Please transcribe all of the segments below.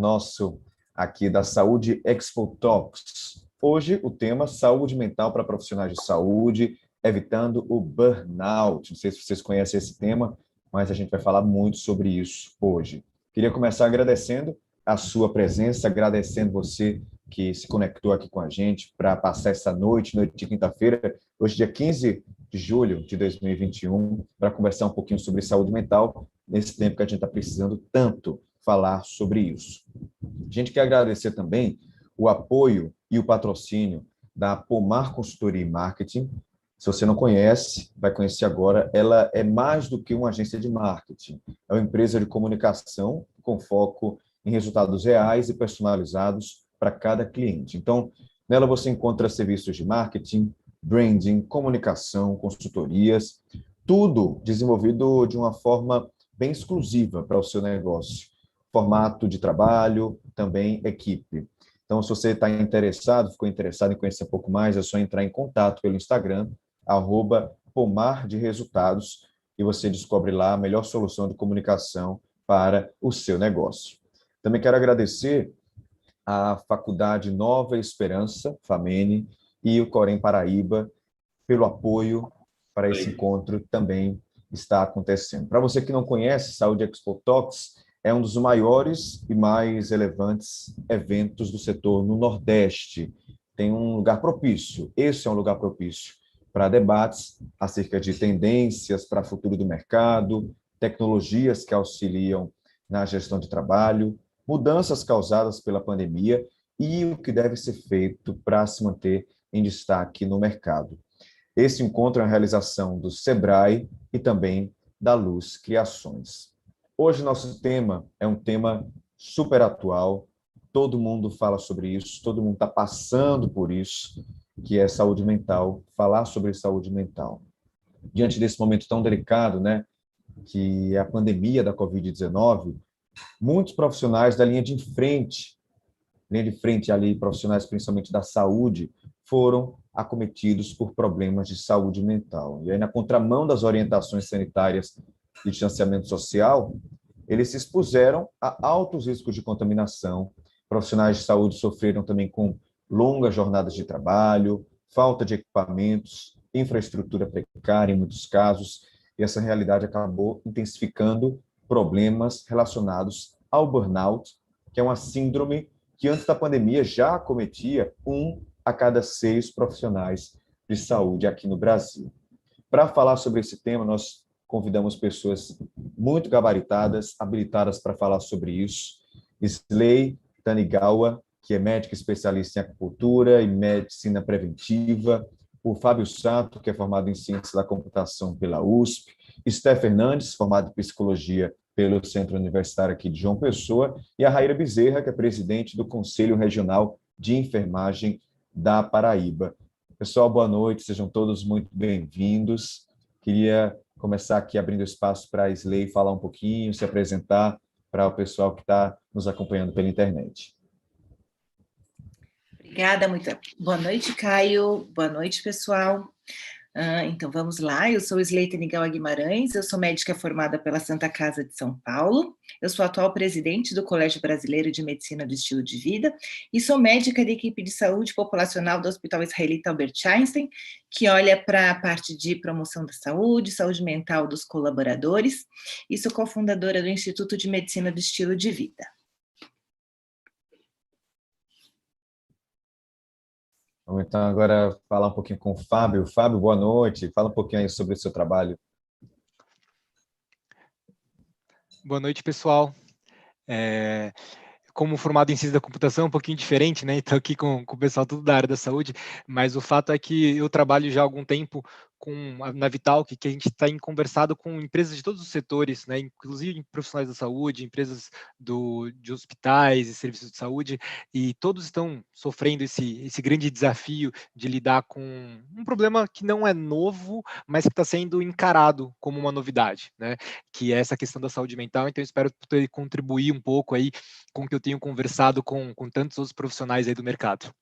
nosso aqui da Saúde Expo Talks. Hoje o tema saúde mental para profissionais de saúde, evitando o burnout. Não sei se vocês conhecem esse tema, mas a gente vai falar muito sobre isso hoje. Queria começar agradecendo a sua presença, agradecendo você que se conectou aqui com a gente para passar essa noite de quinta-feira, hoje dia 15 de julho de 2021, para conversar um pouquinho sobre saúde mental, nesse tempo que a gente está precisando tanto falar sobre isso. A gente quer agradecer também o apoio e o patrocínio da Pomar Consultoria e Marketing. Se você não conhece, vai conhecer agora. Ela é mais do que uma agência de marketing. É uma empresa de comunicação com foco em resultados reais e personalizados para cada cliente. Então, nela você encontra serviços de marketing, branding, comunicação, consultorias, tudo desenvolvido de uma forma bem exclusiva para o seu negócio. Formato de trabalho, também equipe. Então, se você está interessado, ficou interessado em conhecer um pouco mais, é só entrar em contato pelo Instagram, @pomar de resultados, e você descobre lá a melhor solução de comunicação para o seu negócio. Também quero agradecer à Faculdade Nova Esperança, FAMENE, e o Corém Paraíba, pelo apoio para esse encontro também está acontecendo. Para você que não conhece, Saúde Expo Talks é um dos maiores e mais relevantes eventos do setor no Nordeste. Tem um lugar propício, esse é um lugar propício para debates acerca de tendências para o futuro do mercado, tecnologias que auxiliam na gestão de trabalho, mudanças causadas pela pandemia e o que deve ser feito para se manter em destaque no mercado. Esse encontro é uma realização do Sebrae e também da Luz Criações. Hoje, nosso tema é um tema super atual, todo mundo fala sobre isso, todo mundo está passando por isso, que é saúde mental, falar sobre saúde mental. Diante desse momento tão delicado, né, que é a pandemia da Covid-19, muitos profissionais da linha de frente ali, profissionais principalmente da saúde, foram acometidos por problemas de saúde mental. E aí, na contramão das orientações sanitárias de distanciamento social, eles se expuseram a altos riscos de contaminação. Profissionais de saúde sofreram também com longas jornadas de trabalho, falta de equipamentos, infraestrutura precária em muitos casos, e essa realidade acabou intensificando problemas relacionados ao burnout, que é uma síndrome que antes da pandemia já acometia 1 a cada 6 profissionais de saúde aqui no Brasil. Para falar sobre esse tema, nós convidamos pessoas muito gabaritadas, habilitadas para falar sobre isso. Isley Tanigawa, que é médica especialista em acupuntura e medicina preventiva. O Fábio Sato, que é formado em ciência da computação pela USP. Esté Fernandes, formado em psicologia pelo Centro Universitário aqui de João Pessoa, e a Raíra Bezerra, que é presidente do Conselho Regional de Enfermagem da Paraíba. Pessoal, boa noite, sejam todos muito bem-vindos. Queria começar aqui abrindo espaço para a Isley falar um pouquinho, se apresentar para o pessoal que está nos acompanhando pela internet. Obrigada, muito boa noite, Caio. Boa noite, pessoal. Então, vamos lá. Eu sou Isley Tanigawa Guimarães, eu sou médica formada pela Santa Casa de São Paulo, eu sou atual presidente do Colégio Brasileiro de Medicina do Estilo de Vida e sou médica da equipe de saúde populacional do Hospital Israelita Albert Einstein, que olha para a parte de promoção da saúde mental dos colaboradores, e sou cofundadora do Instituto de Medicina do Estilo de Vida. Vamos então agora falar um pouquinho com o Fábio. Fábio, boa noite. Fala um pouquinho aí sobre o seu trabalho. Boa noite, pessoal. Como formado em ciência da computação, um pouquinho diferente, né? Estou aqui com o pessoal tudo da área da saúde, mas o fato é que eu trabalho já há algum tempo na Vitalk, que a gente está conversado com empresas de todos os setores, né? Inclusive profissionais da saúde, empresas de hospitais e serviços de saúde, e todos estão sofrendo esse grande desafio de lidar com um problema que não é novo, mas que está sendo encarado como uma novidade, né? Que é essa questão da saúde mental. Então, eu espero poder contribuir um pouco aí com o que eu tenho conversado com tantos outros profissionais aí do mercado.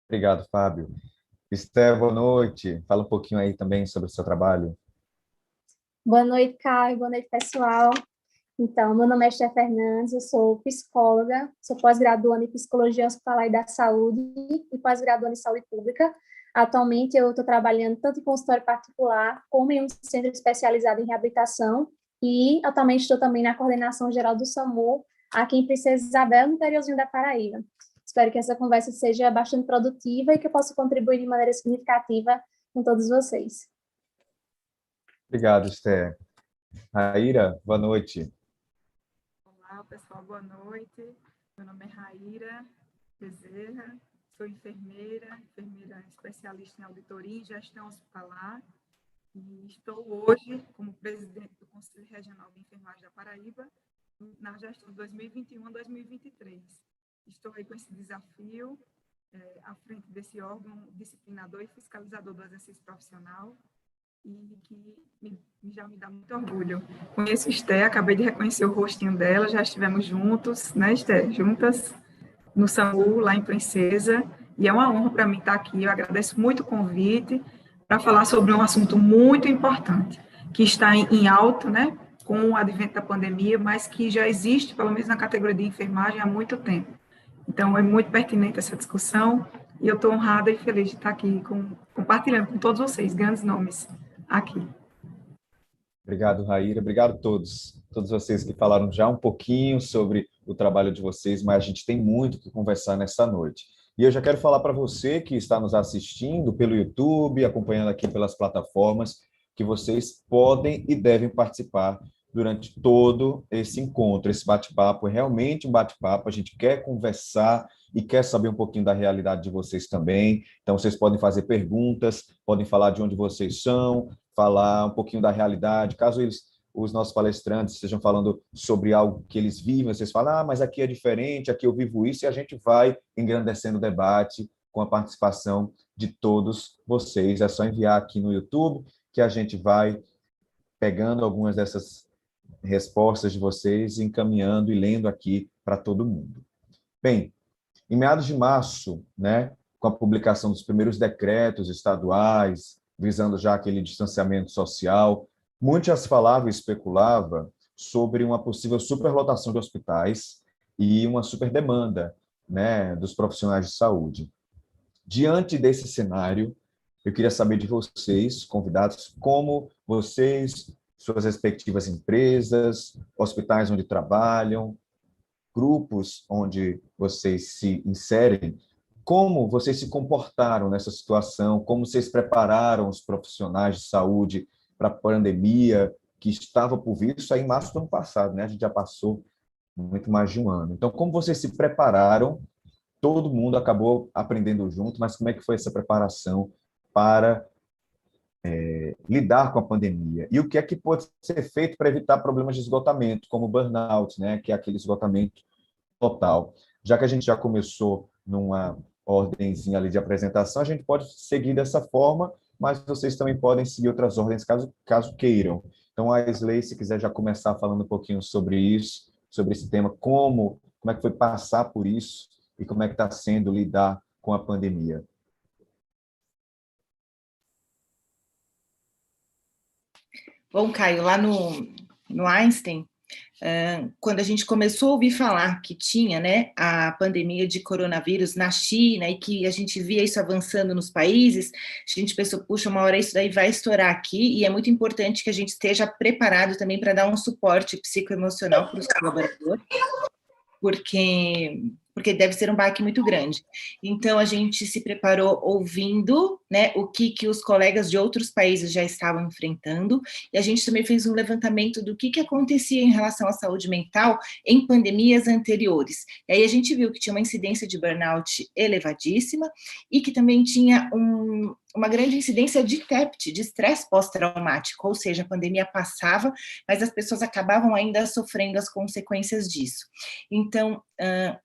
Obrigado, Fábio. Esté, boa noite. Fala um pouquinho aí também sobre o seu trabalho. Boa noite, Caio. Boa noite, pessoal. Então, meu nome é Esté Fernandes, eu sou psicóloga, sou pós-graduanda em Psicologia Hospitalar e da Saúde e pós-graduanda em Saúde Pública. Atualmente, eu estou trabalhando tanto em consultório particular como em um centro especializado em reabilitação e atualmente estou também na coordenação geral do SAMU, aqui em Princesa Isabel, no interiorzinho da Paraíba. Espero que essa conversa seja bastante produtiva e que eu possa contribuir de maneira significativa com todos vocês. Obrigado, Esté. Raíra, boa noite. Olá, pessoal, boa noite. Meu nome é Raíra Bezerra, sou enfermeira especialista em auditoria e gestão hospitalar, e estou hoje como presidente do Conselho Regional de Enfermagem da Paraíba, na gestão 2021 a 2023. Estou aí com esse desafio, à frente desse órgão disciplinador e fiscalizador do exercício profissional, e que já me dá muito orgulho. Conheço Esté, acabei de reconhecer o rostinho dela, já estivemos juntos, né, Esté? Juntas no SAMU, lá em Princesa, e é uma honra para mim estar aqui. Eu agradeço muito o convite para falar sobre um assunto muito importante, que está em alta, né, com o advento da pandemia, mas que já existe, pelo menos na categoria de enfermagem, há muito tempo. Então, é muito pertinente essa discussão, e eu estou honrada e feliz de estar aqui compartilhando com todos vocês, grandes nomes aqui. Obrigado, Raíra. Obrigado a todos vocês que falaram já um pouquinho sobre o trabalho de vocês, mas a gente tem muito que conversar nessa noite. E eu já quero falar para você que está nos assistindo pelo YouTube, acompanhando aqui pelas plataformas, que vocês podem e devem participar durante todo esse encontro, esse bate-papo. É realmente um bate-papo, a gente quer conversar e quer saber um pouquinho da realidade de vocês também. Então, vocês podem fazer perguntas, podem falar de onde vocês são, falar um pouquinho da realidade. Caso os nossos palestrantes estejam falando sobre algo que eles vivem, vocês falam, mas aqui é diferente, aqui eu vivo isso, e a gente vai engrandecendo o debate com a participação de todos vocês. É só enviar aqui no YouTube que a gente vai pegando algumas dessas respostas de vocês, encaminhando e lendo aqui para todo mundo. Bem, em meados de março, né, com a publicação dos primeiros decretos estaduais, visando já aquele distanciamento social, muito já se falava e especulava sobre uma possível superlotação de hospitais e uma superdemanda, né, dos profissionais de saúde. Diante desse cenário, eu queria saber de vocês, convidados, como vocês, suas respectivas empresas, hospitais onde trabalham, grupos onde vocês se inserem, como vocês se comportaram nessa situação, como vocês prepararam os profissionais de saúde para a pandemia que estava por vir, isso aí em março do ano passado, né? A gente já passou muito mais de um ano. Então, como vocês se prepararam? Todo mundo acabou aprendendo junto, mas como é que foi essa preparação para lidar com a pandemia? E o que é que pode ser feito para evitar problemas de esgotamento, como o burnout, né? Que é aquele esgotamento total. Já que a gente já começou numa ordenzinha ali de apresentação, a gente pode seguir dessa forma, mas vocês também podem seguir outras ordens caso queiram. Então, a Isley, se quiser já começar falando um pouquinho sobre isso, sobre esse tema, como é que foi passar por isso e como é que está sendo lidar com a pandemia. Bom, Caio, lá no Einstein, quando a gente começou a ouvir falar que tinha, né, a pandemia de coronavírus na China e que a gente via isso avançando nos países, a gente pensou, puxa, uma hora isso daí vai estourar aqui, e é muito importante que a gente esteja preparado também para dar um suporte psicoemocional para os colaboradores, porque deve ser um baque muito grande. Então, a gente se preparou ouvindo, né, o que os colegas de outros países já estavam enfrentando, e a gente também fez um levantamento do que acontecia em relação à saúde mental em pandemias anteriores. E aí a gente viu que tinha uma incidência de burnout elevadíssima, e que também tinha uma grande incidência de TEPT, de estresse pós-traumático, ou seja, a pandemia passava, mas as pessoas acabavam ainda sofrendo as consequências disso. Então,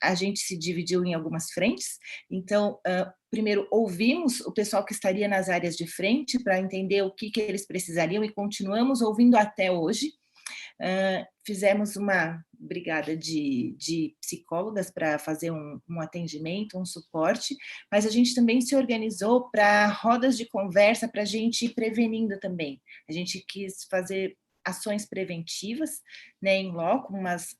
a gente se dividiu em algumas frentes. Então, primeiro, ouvimos o pessoal que estaria nas áreas de frente para entender o que eles precisariam, e continuamos ouvindo até hoje. Fizemos uma brigada de psicólogas para fazer um atendimento, um suporte, mas a gente também se organizou para rodas de conversa para a gente ir prevenindo também. A gente quis fazer ações preventivas, né, em loco,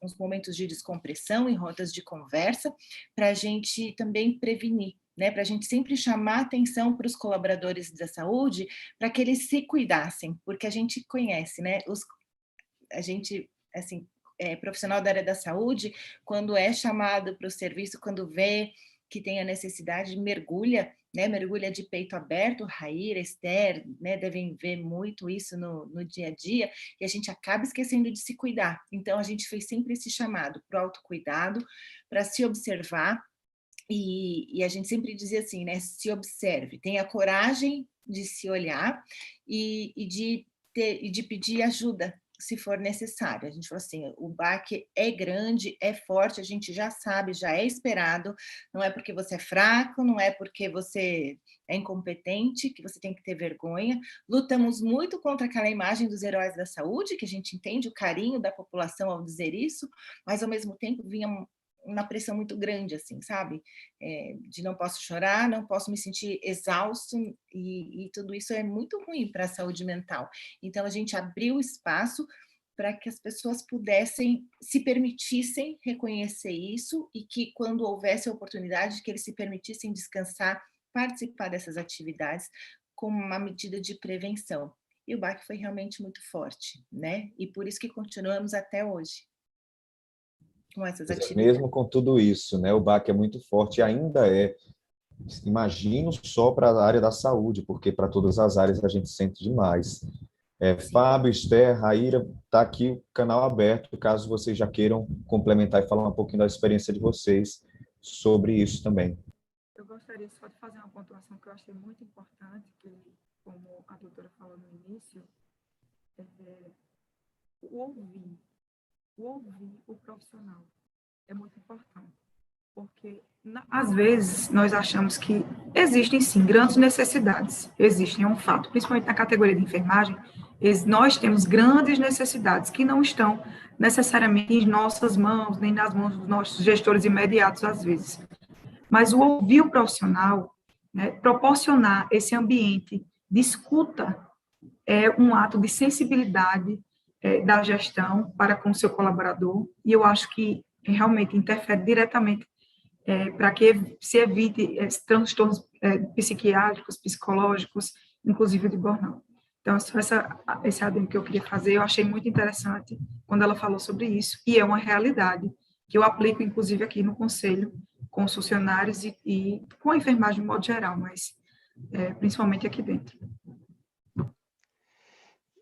uns momentos de descompressão, em rodas de conversa, para a gente também prevenir, né, para a gente sempre chamar atenção para os colaboradores da saúde, para que eles se cuidassem, porque a gente conhece, né, a gente, assim, profissional da área da saúde, quando é chamado para o serviço, quando vê que tem a necessidade, mergulha, né, mergulha de peito aberto. Raíra, Esther, né, devem ver muito isso no dia a dia, e a gente acaba esquecendo de se cuidar. Então, a gente fez sempre esse chamado para o autocuidado, para se observar, e a gente sempre dizia assim, né, se observe, tenha coragem de se olhar e de pedir ajuda, se for necessário. A gente falou assim, o baque é grande, é forte, a gente já sabe, já é esperado, não é porque você é fraco, não é porque você é incompetente, que você tem que ter vergonha. Lutamos muito contra aquela imagem dos heróis da saúde, que a gente entende o carinho da população ao dizer isso, mas ao mesmo tempo vinha uma pressão muito grande, assim, sabe? De não posso chorar, não posso me sentir exausto, e tudo isso é muito ruim para a saúde mental. Então, a gente abriu espaço para que as pessoas pudessem, se permitissem reconhecer isso, e que quando houvesse a oportunidade, que eles se permitissem descansar, participar dessas atividades como uma medida de prevenção. E o baque foi realmente muito forte, né? E por isso que continuamos até hoje com essas atividades. Mesmo com tudo isso, né, o baque é muito forte e ainda é. Imagino só para a área da saúde, porque para todas as áreas a gente sente demais. Fábio, Esther, Raíra, está aqui o canal aberto, caso vocês já queiram complementar e falar um pouquinho da experiência de vocês sobre isso também. Eu gostaria só de fazer uma pontuação que eu achei muito importante, que, como a doutora falou no início, o ouvir o profissional é muito importante, porque às vezes nós achamos que existem sim grandes necessidades, existem, é um fato, principalmente na categoria de enfermagem, nós temos grandes necessidades que não estão necessariamente em nossas mãos, nem nas mãos dos nossos gestores imediatos às vezes, mas o ouvir o profissional, né, proporcionar esse ambiente de escuta é um ato de sensibilidade da gestão para com o seu colaborador, e eu acho que realmente interfere diretamente para que se evite transtornos psiquiátricos, psicológicos, inclusive de burnout. Então, só esse adendo que eu queria fazer, eu achei muito interessante quando ela falou sobre isso, e é uma realidade que eu aplico, inclusive, aqui no Conselho, com os funcionários e com a enfermagem de modo geral, mas principalmente aqui dentro.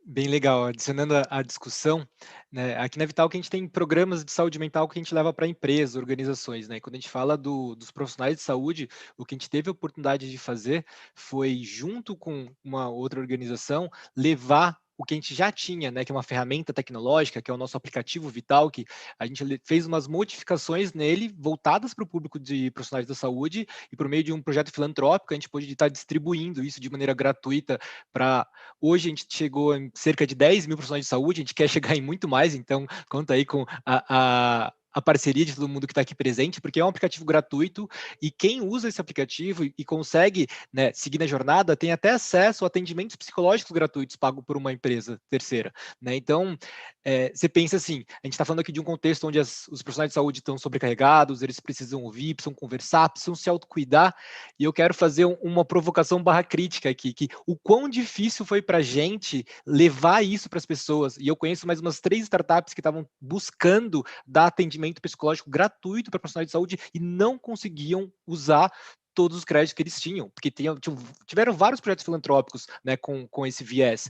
Bem legal, adicionando a discussão, né, aqui na Vital que a gente tem programas de saúde mental que a gente leva para empresas, organizações, né, e quando a gente fala dos profissionais de saúde, o que a gente teve a oportunidade de fazer foi, junto com uma outra organização, levar o que a gente já tinha, né, que é uma ferramenta tecnológica, que é o nosso aplicativo Vital, que a gente fez umas modificações nele, voltadas para o público de profissionais da saúde, e por meio de um projeto filantrópico, a gente pôde estar distribuindo isso de maneira gratuita para... Hoje a gente chegou em cerca de 10 mil profissionais de saúde, a gente quer chegar em muito mais, então conta aí com a parceria de todo mundo que está aqui presente, porque é um aplicativo gratuito, e quem usa esse aplicativo e consegue, né, seguir na jornada, tem até acesso a atendimentos psicológicos gratuitos pagos por uma empresa terceira, né? Então, você pensa assim, a gente está falando aqui de um contexto onde os profissionais de saúde estão sobrecarregados, eles precisam ouvir, precisam conversar, precisam se autocuidar, e eu quero fazer uma provocação / crítica aqui, que o quão difícil foi para a gente levar isso para as pessoas, e eu conheço mais umas 3 startups que estavam buscando dar atendimento psicológico gratuito para profissionais de saúde e não conseguiam usar todos os créditos que eles tinham, porque tiveram vários projetos filantrópicos, né, com esse viés.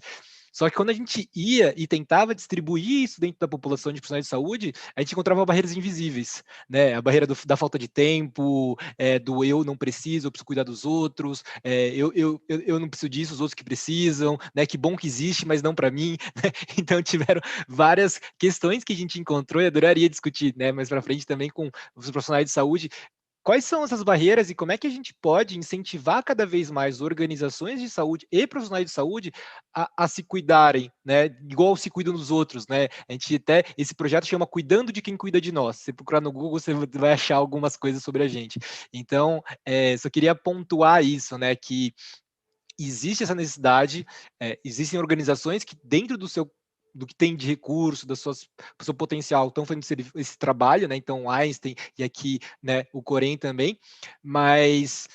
Só que quando a gente ia e tentava distribuir isso dentro da população de profissionais de saúde, a gente encontrava barreiras invisíveis, né? A barreira da falta de tempo, do eu não preciso, eu preciso cuidar dos outros, eu não preciso disso, os outros que precisam, né? Que bom que existe, mas não para mim, né? Então tiveram várias questões que a gente encontrou e adoraria discutir, né? Mais para frente também com os profissionais de saúde. Quais são essas barreiras e como é que a gente pode incentivar cada vez mais organizações de saúde e profissionais de saúde a se cuidarem, né? Igual se cuidam dos outros, né? A gente até, esse projeto chama Cuidando de Quem Cuida de Nós. Se você procurar no Google, você vai achar algumas coisas sobre a gente. Então, só queria pontuar isso, né? Que existe essa necessidade, existem organizações que dentro do seu do que tem de recurso, do seu potencial, estão fazendo esse trabalho, né? Então, o Einstein e aqui, né, o Corém também, mas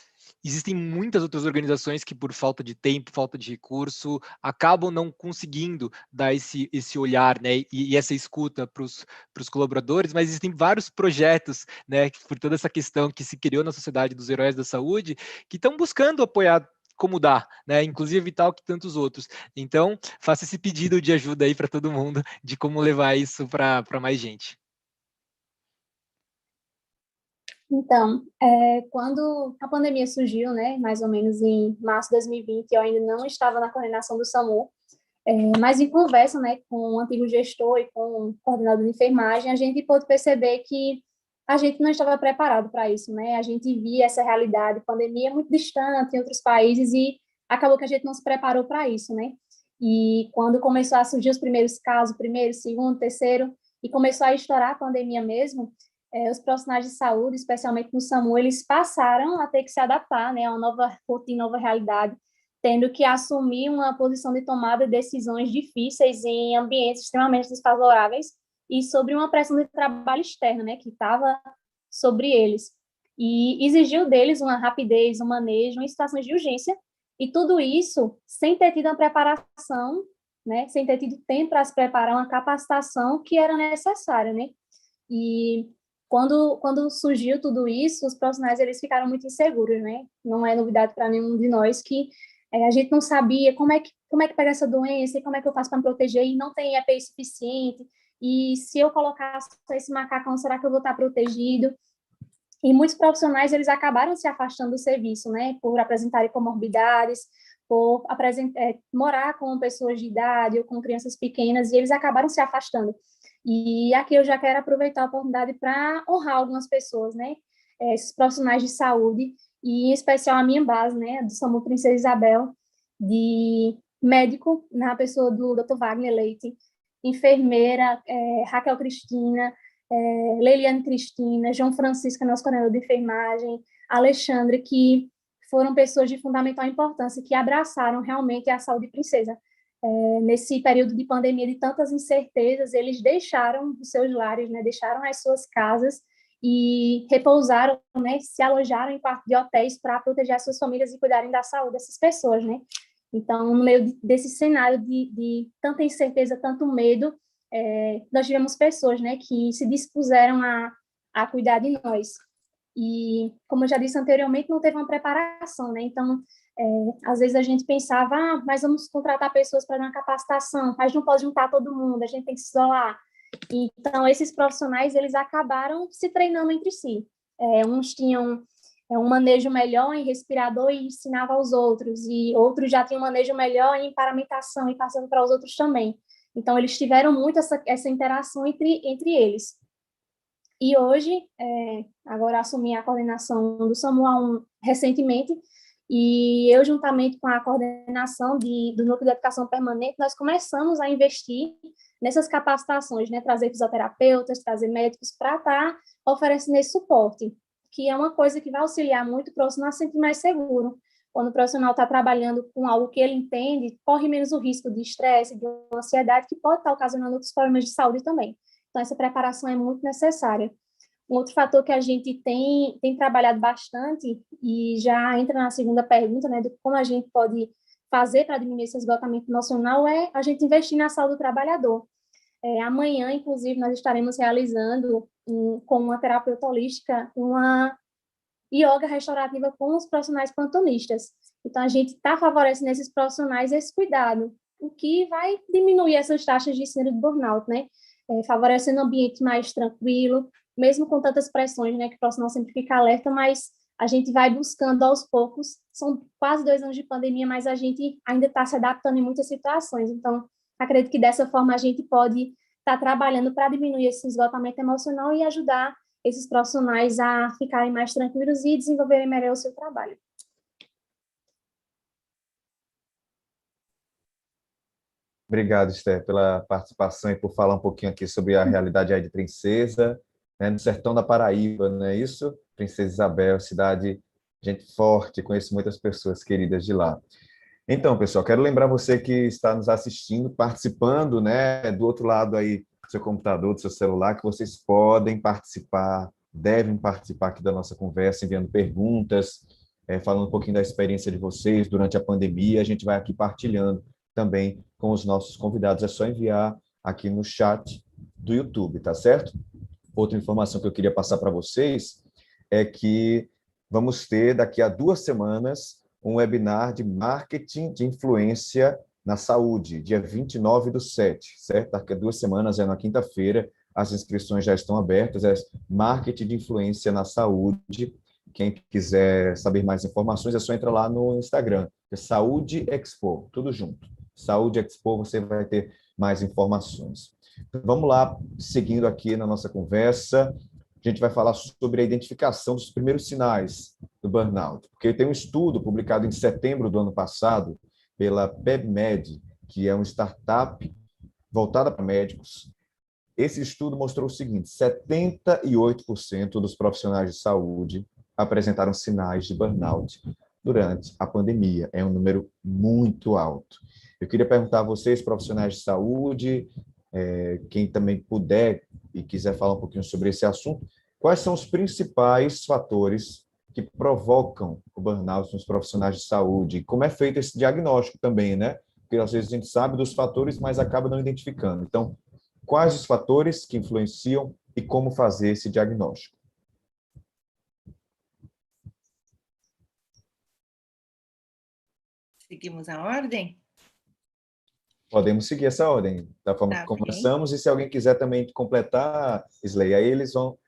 existem muitas outras organizações que, por falta de tempo, falta de recurso, acabam não conseguindo dar esse olhar, né, e essa escuta para os colaboradores, mas existem vários projetos, né, por toda essa questão que se criou na Sociedade dos Heróis da Saúde, que estão buscando apoiar como dá, né, inclusive Vital que tantos outros. Então, faça esse pedido de ajuda aí para todo mundo, de como levar isso para mais gente. Então, quando a pandemia surgiu, né, mais ou menos em março de 2020, eu ainda não estava na coordenação do SAMU, mas em conversa, né, com o antigo gestor e com o coordenador de enfermagem, a gente pôde perceber que a gente não estava preparado para isso, né? A gente via essa realidade, pandemia muito distante em outros países e acabou que a gente não se preparou para isso, né? E quando começou a surgir os primeiros casos, primeiro, segundo, terceiro, e começou a estourar a pandemia mesmo, os profissionais de saúde, especialmente no SAMU, eles passaram a ter que se adaptar, né, a uma nova rotina, nova realidade, tendo que assumir uma posição de tomada de decisões difíceis em ambientes extremamente desfavoráveis e sobre uma pressão de trabalho externa, né, que estava sobre eles. E exigiu deles uma rapidez, um manejo em situações de urgência, e tudo isso sem ter tido uma preparação, né, sem ter tido tempo para se preparar, uma capacitação que era necessária, né? E quando surgiu tudo isso, os profissionais eles ficaram muito inseguros, né? Não é novidade para nenhum de nós que a gente não sabia como é que pega essa doença e como é que eu faço para me proteger e não tem EPI suficiente. E se eu colocar esse macacão, será que eu vou estar protegido? E muitos profissionais eles acabaram se afastando do serviço, né? Por apresentarem comorbidades, por morar com pessoas de idade ou com crianças pequenas, e eles acabaram se afastando. E aqui eu já quero aproveitar a oportunidade para honrar algumas pessoas, né? Esses profissionais de saúde, e em especial a minha base, né? Do SAMU Princesa Isabel, de médico, na pessoa do Dr. Wagner Leite, enfermeira, Raquel Cristina, Leiliane Cristina, João Francisco, nosso coordenador de enfermagem, Alexandre, que foram pessoas de fundamental importância, que abraçaram realmente a saúde princesa. Nesse período de pandemia de tantas incertezas, eles deixaram os seus lares, né, deixaram as suas casas e repousaram, né, se alojaram em quartos de hotéis para proteger as suas famílias e cuidarem da saúde dessas pessoas, né? Então, no meio desse cenário de tanta incerteza, tanto medo, nós tivemos pessoas, né, que se dispuseram a cuidar de nós. E, como eu já disse anteriormente, não teve uma preparação, né? Então, às vezes a gente pensava, mas vamos contratar pessoas para dar uma capacitação, mas não pode juntar todo mundo, a gente tem que se isolar. Então, esses profissionais, eles acabaram se treinando entre si. Uns tinham um manejo melhor em respirador e ensinava aos outros, e outros já tinham um manejo melhor em paramentação e passando para os outros também. Então, eles tiveram muito essa interação entre eles. E hoje, agora assumi a coordenação do SAMU recentemente, e eu, juntamente com a coordenação do Núcleo de Educação Permanente, nós começamos a investir nessas capacitações, né? Trazer fisioterapeutas, trazer médicos para estar oferecendo esse suporte, que é uma coisa que vai auxiliar muito o profissional a se sentir mais seguro. Quando o profissional está trabalhando com algo que ele entende, corre menos o risco de estresse, de ansiedade, que pode estar ocasionando outros problemas de saúde também. Então, essa preparação é muito necessária. Um outro fator que a gente tem trabalhado bastante, e já entra na segunda pergunta, né, de como a gente pode fazer para diminuir esse esgotamento emocional, é a gente investir na saúde do trabalhador. Amanhã, inclusive, nós estaremos realizando, com uma terapeuta holística, uma yoga restaurativa com os profissionais plantonistas. Então, a gente está favorecendo esses profissionais esse cuidado, o que vai diminuir essas taxas de síndrome de burnout, né? Favorecendo um ambiente mais tranquilo, mesmo com tantas pressões, né, que o profissional sempre fica alerta, mas a gente vai buscando aos poucos. São quase 2 anos de pandemia, mas a gente ainda está se adaptando em muitas situações. Então, acredito que dessa forma a gente pode estar trabalhando para diminuir esse esgotamento emocional e ajudar esses profissionais a ficarem mais tranquilos e desenvolverem melhor o seu trabalho. Obrigado, Esther, pela participação e por falar um pouquinho aqui sobre a realidade aí de Princesa, né, no sertão da Paraíba, não é isso? Princesa Isabel, cidade, gente forte, conheço muitas pessoas queridas de lá. Então, pessoal, quero lembrar você que está nos assistindo, participando, né, do outro lado aí do seu computador, do seu celular, que vocês podem participar, devem participar aqui da nossa conversa, enviando perguntas, falando um pouquinho da experiência de vocês durante a pandemia. A gente vai aqui partilhando também com os nossos convidados. É só enviar aqui no chat do YouTube, tá certo? Outra informação que eu queria passar para vocês é que vamos ter, daqui a 2 semanas, um webinar de marketing de influência na saúde, dia 29/7, certo? Daqui a 2 semanas, é na quinta-feira, as inscrições já estão abertas, é marketing de influência na saúde. Quem quiser saber mais informações, é só entrar lá no Instagram, é Saúde Expo, tudo junto. Saúde Expo, você vai ter mais informações. Vamos lá, seguindo aqui na nossa conversa, a gente vai falar sobre a identificação dos primeiros sinais do burnout, porque tem um estudo publicado em setembro do ano passado pela PebMed, que é uma startup voltada para médicos. Esse estudo mostrou o seguinte: 78% dos profissionais de saúde apresentaram sinais de burnout durante a pandemia. É um número muito alto. Eu queria perguntar a vocês, profissionais de saúde, quem também puder e quiser falar um pouquinho sobre esse assunto, quais são os principais fatores que provocam o burnout nos profissionais de saúde? Como é feito esse diagnóstico também, né? Porque às vezes a gente sabe dos fatores, mas acaba não identificando. Então, quais os fatores que influenciam e como fazer esse diagnóstico? Seguimos a ordem? Podemos seguir essa ordem, da forma que Tá bem. conversamos, e se alguém quiser também completar, Slay, aí eles vão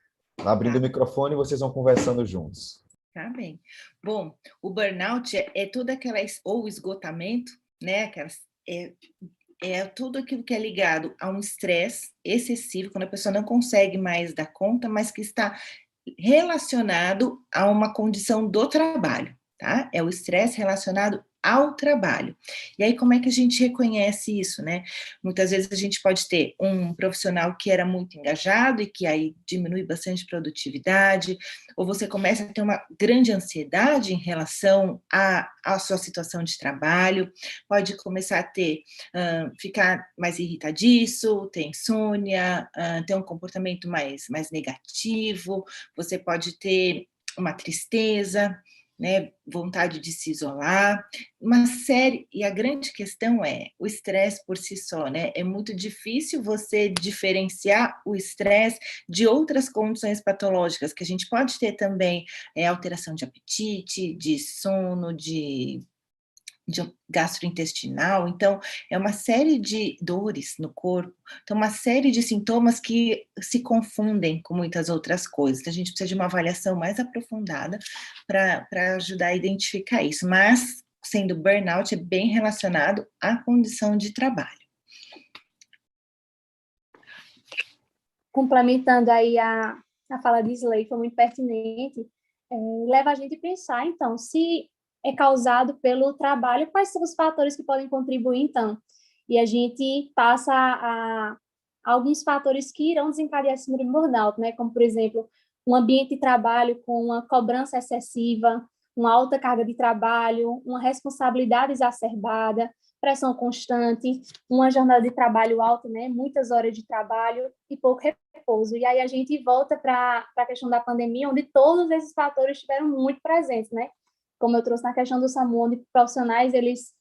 abrindo o microfone e vocês vão conversando juntos. Tá bem. Bom, o burnout é tudo aquela, ou esgotamento, né? É tudo aquilo que é ligado a um estresse excessivo, quando a pessoa não consegue mais dar conta, mas que está relacionado a uma condição do trabalho, tá? É o estresse relacionado ao trabalho. E aí, como é que a gente reconhece isso, né? Muitas vezes a gente pode ter um profissional que era muito engajado e que aí diminui bastante produtividade, ou você começa a ter uma grande ansiedade em relação à sua situação de trabalho, pode começar a ter, ficar mais irritadiço, ter insônia, ter um comportamento mais negativo, você pode ter uma tristeza, né, vontade de se isolar, uma série, e a grande questão é o estresse por si só, né? É muito difícil você diferenciar o estresse de outras condições patológicas, que a gente pode ter também alteração de apetite, de sono, de gastrointestinal, então é uma série de dores no corpo, então uma série de sintomas que se confundem com muitas outras coisas, então a gente precisa de uma avaliação mais aprofundada para ajudar a identificar isso, mas sendo burnout é bem relacionado à condição de trabalho. Complementando aí a fala de Slay, foi muito pertinente, leva a gente a pensar, então, se é causado pelo trabalho, quais são os fatores que podem contribuir, então? E a gente passa a alguns fatores que irão desencadear esse síndrome burnout, né? Como, por exemplo, um ambiente de trabalho com uma cobrança excessiva, uma alta carga de trabalho, uma responsabilidade exacerbada, pressão constante, uma jornada de trabalho alta, né? Muitas horas de trabalho e pouco repouso. E aí a gente volta para a questão da pandemia, onde todos esses fatores estiveram muito presentes, né? Como eu trouxe na questão do SAMU, onde profissionais eles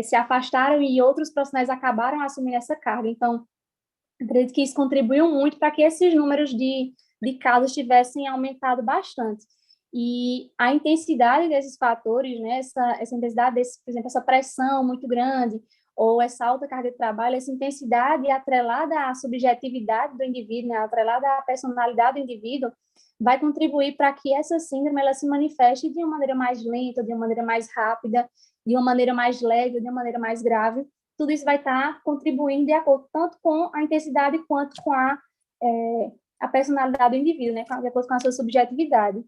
se afastaram e outros profissionais acabaram assumindo essa carga. Então, acredito que isso contribuiu muito para que esses números de casos tivessem aumentado bastante. E a intensidade desses fatores, né, essa intensidade, por exemplo, essa pressão muito grande, ou essa alta carga de trabalho, essa intensidade atrelada à subjetividade do indivíduo, né, atrelada à personalidade do indivíduo, vai contribuir para que essa síndrome ela se manifeste de uma maneira mais lenta, de uma maneira mais rápida, de uma maneira mais leve, de uma maneira mais grave. Tudo isso vai estar contribuindo de acordo tanto com a intensidade quanto com a personalidade do indivíduo, né, de acordo com a sua subjetividade.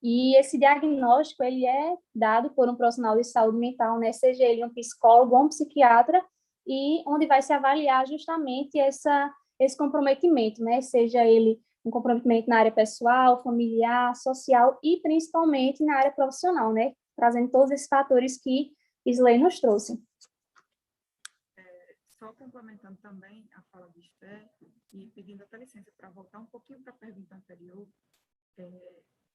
E esse diagnóstico ele é dado por um profissional de saúde mental, né, seja ele um psicólogo ou um psiquiatra, e onde vai se avaliar justamente esse comprometimento, né, seja ele um comprometimento na área pessoal, familiar, social e principalmente na área profissional, né, trazendo todos esses fatores que Isley nos trouxe. Só complementando também a fala de Esther e pedindo até licença para voltar um pouquinho para a pergunta anterior,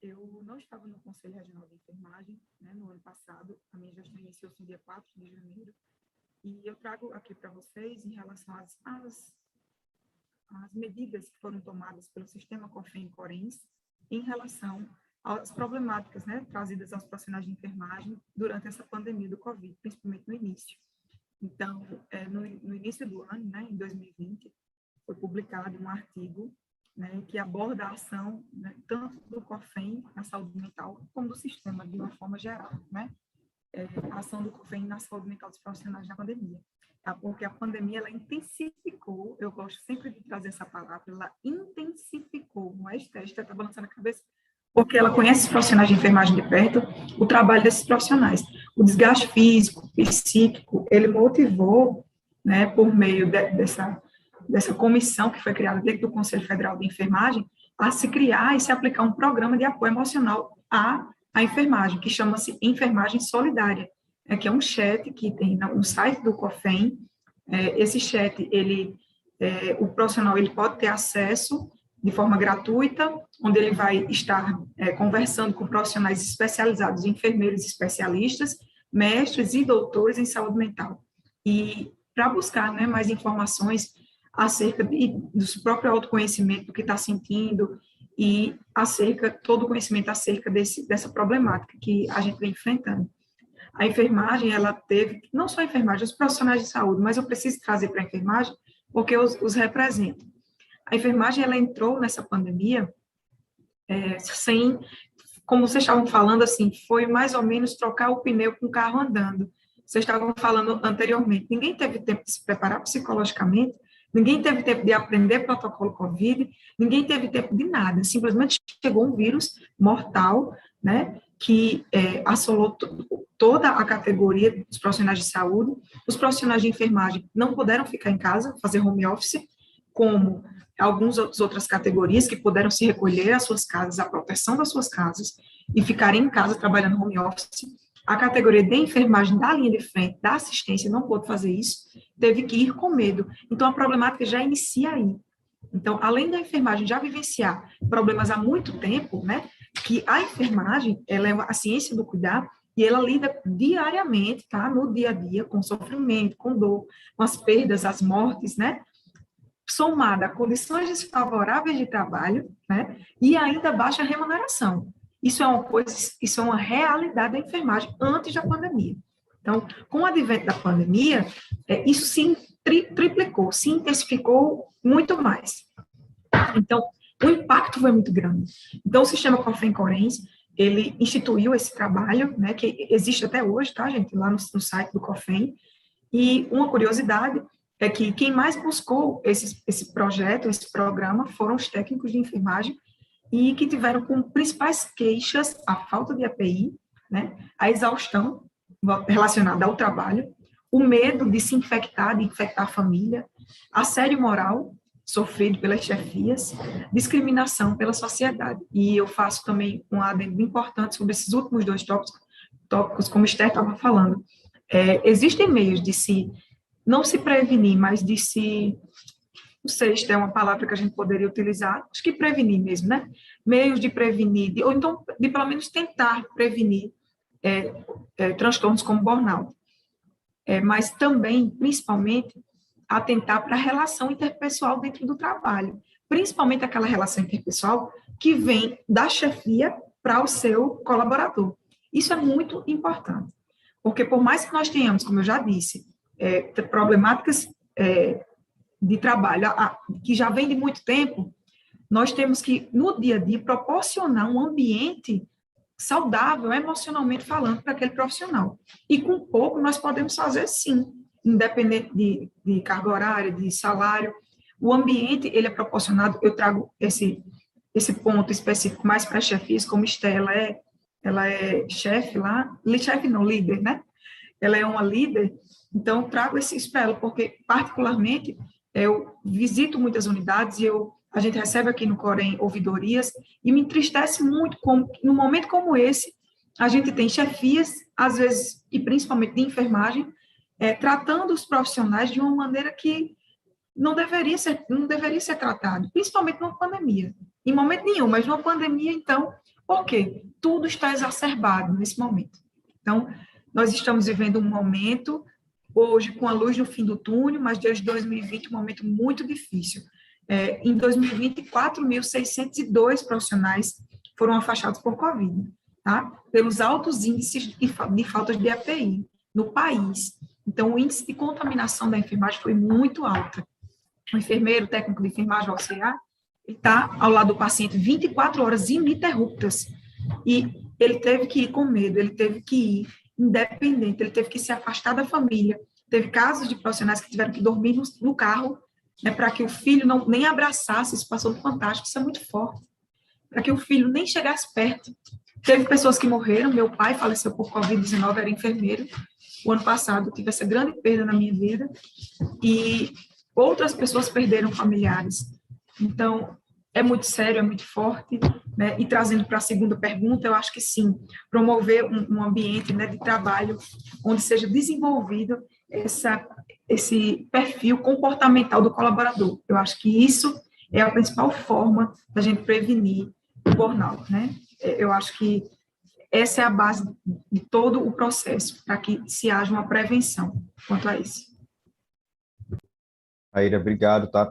eu não estava no Conselho Regional de Enfermagem, né, no ano passado, a minha gestão iniciou-se no dia 4 de janeiro, e eu trago aqui para vocês, em relação às medidas que foram tomadas pelo sistema COFEN-Corens, em relação às problemáticas, né, trazidas aos profissionais de enfermagem durante essa pandemia do Covid, principalmente no início. Então, no início do ano, né, em 2020, foi publicado um artigo, né, que aborda a ação, né, tanto do COFEN na saúde mental, como do sistema de uma forma geral, né? A ação do COFEN na saúde mental dos profissionais na pandemia. Tá? Porque a pandemia, ela intensificou, eu gosto sempre de trazer essa palavra, ela intensificou, não é Esther, está balançando a cabeça, porque ela conhece os profissionais de enfermagem de perto, o trabalho desses profissionais. O desgaste físico, psíquico, ele motivou, né, por meio dessa comissão que foi criada dentro do Conselho Federal de Enfermagem, a se criar e se aplicar um programa de apoio emocional à enfermagem, que chama-se Enfermagem Solidária, que é um chat que tem no site do COFEN. Esse chat, o profissional ele pode ter acesso de forma gratuita, onde ele vai estar conversando com profissionais especializados, enfermeiros especialistas, mestres e doutores em saúde mental. E para buscar, né, mais informações acerca do próprio autoconhecimento, do que está sentindo, e todo o conhecimento acerca dessa problemática que a gente vem enfrentando. A enfermagem, ela teve, não só a enfermagem, os profissionais de saúde, mas eu preciso trazer para a enfermagem, porque os representam. A enfermagem, ela entrou nessa pandemia sem, como vocês estavam falando, assim, foi mais ou menos trocar o pneu com o carro andando. Vocês estavam falando anteriormente, ninguém teve tempo de se preparar psicologicamente, ninguém teve tempo de aprender protocolo COVID, ninguém teve tempo de nada, simplesmente chegou um vírus mortal, né, que assolou toda a categoria dos profissionais de saúde. Os profissionais de enfermagem não puderam ficar em casa, fazer home office, como algumas outras categorias que puderam se recolher às suas casas, à proteção das suas casas, e ficarem em casa trabalhando home office. A categoria de enfermagem da linha de frente, da assistência, não pôde fazer isso, teve que ir com medo. Então, a problemática já inicia aí. Então, além da enfermagem já vivenciar problemas há muito tempo, né, que a enfermagem, ela é a ciência do cuidar, e ela lida diariamente, tá, no dia a dia, com sofrimento, com dor, com as perdas, as mortes, né, somada a condições desfavoráveis de trabalho, né, e ainda baixa remuneração. Isso é uma realidade da enfermagem antes da pandemia. Então, com o advento da pandemia, isso se triplicou, se intensificou muito mais. Então, o impacto foi muito grande. Então, o sistema COFEN-Corens, ele instituiu esse trabalho, né, que existe até hoje, tá, gente, lá no site do COFEN, e uma curiosidade é que quem mais buscou esse projeto, esse programa, foram os técnicos de enfermagem, e que tiveram como principais queixas a falta de EPI, né, a exaustão relacionada ao trabalho, o medo de se infectar, de infectar a família, assédio moral sofrido pelas chefias, discriminação pela sociedade. E eu faço também um adendo importante sobre esses últimos dois tópicos, como Esther estava falando. Existem meios de não se prevenir, mas de se... Não sei se é uma palavra que a gente poderia utilizar, acho que prevenir mesmo, né? Meios de prevenir, ou então, de pelo menos tentar prevenir transtornos como burnout. Mas também, principalmente, atentar para a relação interpessoal dentro do trabalho, principalmente aquela relação interpessoal que vem da chefia para o seu colaborador. Isso é muito importante, porque por mais que nós tenhamos, como eu já disse, problemáticas de trabalho que já vem de muito tempo, nós temos que, no dia a dia, proporcionar um ambiente saudável, emocionalmente falando, para aquele profissional. E com pouco nós podemos fazer, sim, independente de carga horária, de salário. O ambiente, ele é proporcionado, eu trago esse ponto específico mais para chefias, como Esther, ela é chefe lá, chefe não, líder, né? Ela é uma líder, então eu trago isso para ela, porque, particularmente, eu visito muitas unidades e a gente recebe aqui no Corém ouvidorias, e me entristece muito num momento como esse, a gente tem chefias, às vezes, e principalmente de enfermagem, tratando os profissionais de uma maneira que não deveria ser tratado, principalmente numa pandemia. Em momento nenhum, mas numa pandemia, então, por quê? Tudo está exacerbado nesse momento. Então, nós estamos vivendo um momento, hoje, com a luz no fim do túnel, mas desde 2020, um momento muito difícil. Em 2020, 4.602 profissionais foram afastados por Covid, tá? Pelos altos índices de faltas de EPI no país. Então, o índice de contaminação da enfermagem foi muito alto. O enfermeiro, o técnico de enfermagem, auxiliar, ele está ao lado do paciente 24 horas ininterruptas. E ele teve que ir com medo, ele teve que ir independente, ele teve que se afastar da família. Teve casos de profissionais que tiveram que dormir no carro, né, para que o filho nem abraçasse. Isso passou no Fantástico, isso é muito forte. Para que o filho nem chegasse perto. Teve pessoas que morreram, meu pai faleceu por Covid-19, era enfermeiro. O ano passado eu tive essa grande perda na minha vida. E outras pessoas perderam familiares. Então, é muito sério, é muito forte, né? E trazendo para a segunda pergunta, eu acho que sim, promover um ambiente, né, de trabalho onde seja desenvolvido esse perfil comportamental do colaborador. Eu acho que isso é a principal forma da gente prevenir o burnout, né? Eu acho que essa é a base de todo o processo, para que se haja uma prevenção quanto a isso. Aira, obrigado, tá,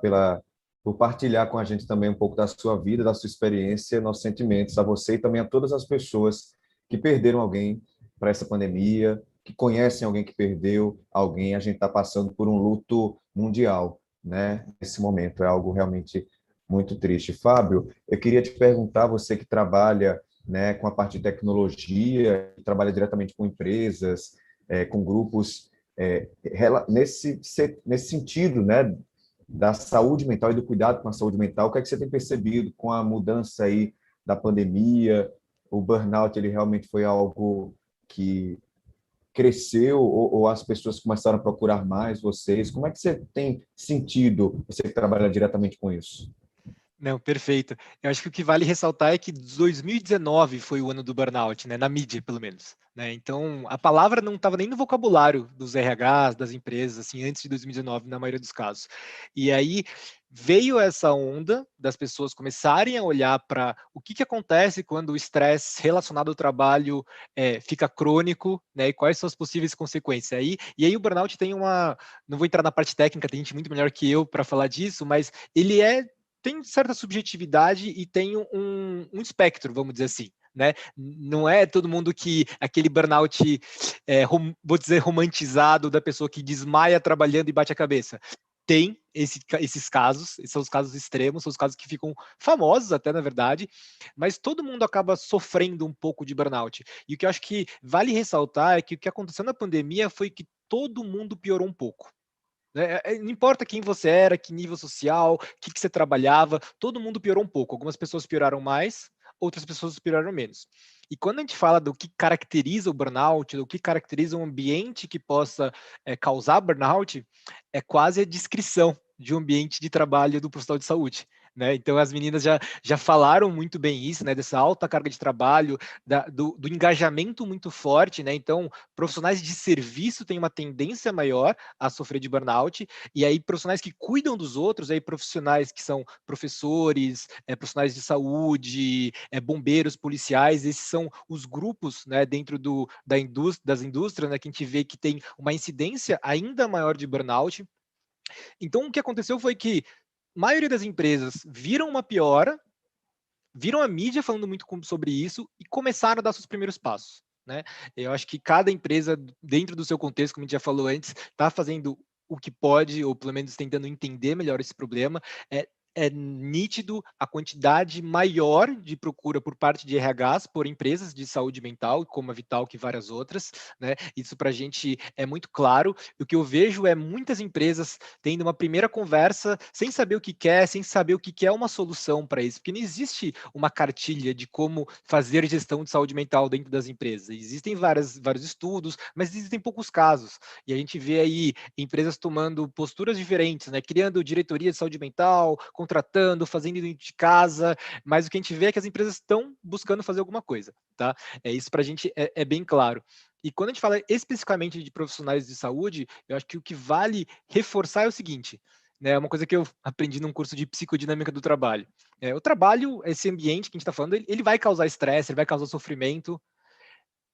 por partilhar com a gente também um pouco da sua vida, da sua experiência, nossos sentimentos a você e também a todas as pessoas que perderam alguém para essa pandemia, que conhecem alguém que perdeu alguém. A gente está passando por um luto mundial, né? Nesse momento é algo realmente muito triste. Fábio, eu queria te perguntar, você que trabalha, né, com a parte de tecnologia, que trabalha diretamente com empresas, com grupos, nesse sentido, né, da saúde mental e do cuidado com a saúde mental, o que é que você tem percebido com a mudança aí da pandemia? O burnout, ele realmente foi algo que cresceu ou as pessoas começaram a procurar mais vocês? Como é que você tem sentido, você que trabalha diretamente com isso? Não, perfeito. Eu acho que o que vale ressaltar é que 2019 foi o ano do burnout, né? Na mídia, pelo menos, né? Então, a palavra não estava nem no vocabulário dos RHs, das empresas, assim, antes de 2019, na maioria dos casos. E aí veio essa onda das pessoas começarem a olhar para o que acontece quando o estresse relacionado ao trabalho fica crônico, né? E quais são as possíveis consequências. E aí o burnout tem não vou entrar na parte técnica, tem gente muito melhor que eu para falar disso, mas ele tem certa subjetividade e tem um espectro, vamos dizer assim, né? Não é todo mundo que aquele burnout, vou dizer, romantizado da pessoa que desmaia trabalhando e bate a cabeça. Tem esses casos, são os casos extremos, são os casos que ficam famosos até, na verdade, mas todo mundo acaba sofrendo um pouco de burnout. E o que eu acho que vale ressaltar é que o que aconteceu na pandemia foi que todo mundo piorou um pouco. Não importa quem você era, que nível social, o que você trabalhava, todo mundo piorou um pouco. Algumas pessoas pioraram mais, outras pessoas pioraram menos. E quando a gente fala do que caracteriza o burnout, do que caracteriza um ambiente que possa causar burnout, é quase a descrição de um ambiente de trabalho do profissional de saúde. Né? Então, as meninas já falaram muito bem isso, né? Dessa alta carga de trabalho, do engajamento muito forte. Né? Então, profissionais de serviço têm uma tendência maior a sofrer de burnout, e aí profissionais que cuidam dos outros, aí profissionais que são professores, profissionais de saúde, bombeiros, policiais, esses são os grupos, né, dentro das indústrias, né, que a gente vê que tem uma incidência ainda maior de burnout. Então, o que aconteceu foi que a maioria das empresas viram uma piora, viram a mídia falando muito sobre isso e começaram a dar seus primeiros passos. Né? Eu acho que cada empresa, dentro do seu contexto, como a gente já falou antes, está fazendo o que pode, ou pelo menos tentando entender melhor esse problema. É nítido a quantidade maior de procura por parte de RHs por empresas de saúde mental, como a Vital e várias outras, né? Isso para a gente é muito claro. O que eu vejo é muitas empresas tendo uma primeira conversa sem saber o que quer, sem saber o que é uma solução para isso, porque não existe uma cartilha de como fazer gestão de saúde mental dentro das empresas. Existem vários estudos, mas existem poucos casos. E a gente vê aí empresas tomando posturas diferentes, né? Criando diretoria de saúde mental, contratando, fazendo dentro de casa, mas o que a gente vê é que as empresas estão buscando fazer alguma coisa, tá? Isso para a gente é bem claro. E quando a gente fala especificamente de profissionais de saúde, eu acho que o que vale reforçar é o seguinte, né? É uma coisa que eu aprendi num curso de psicodinâmica do trabalho. O trabalho, esse ambiente que a gente está falando, ele vai causar estresse, ele vai causar sofrimento,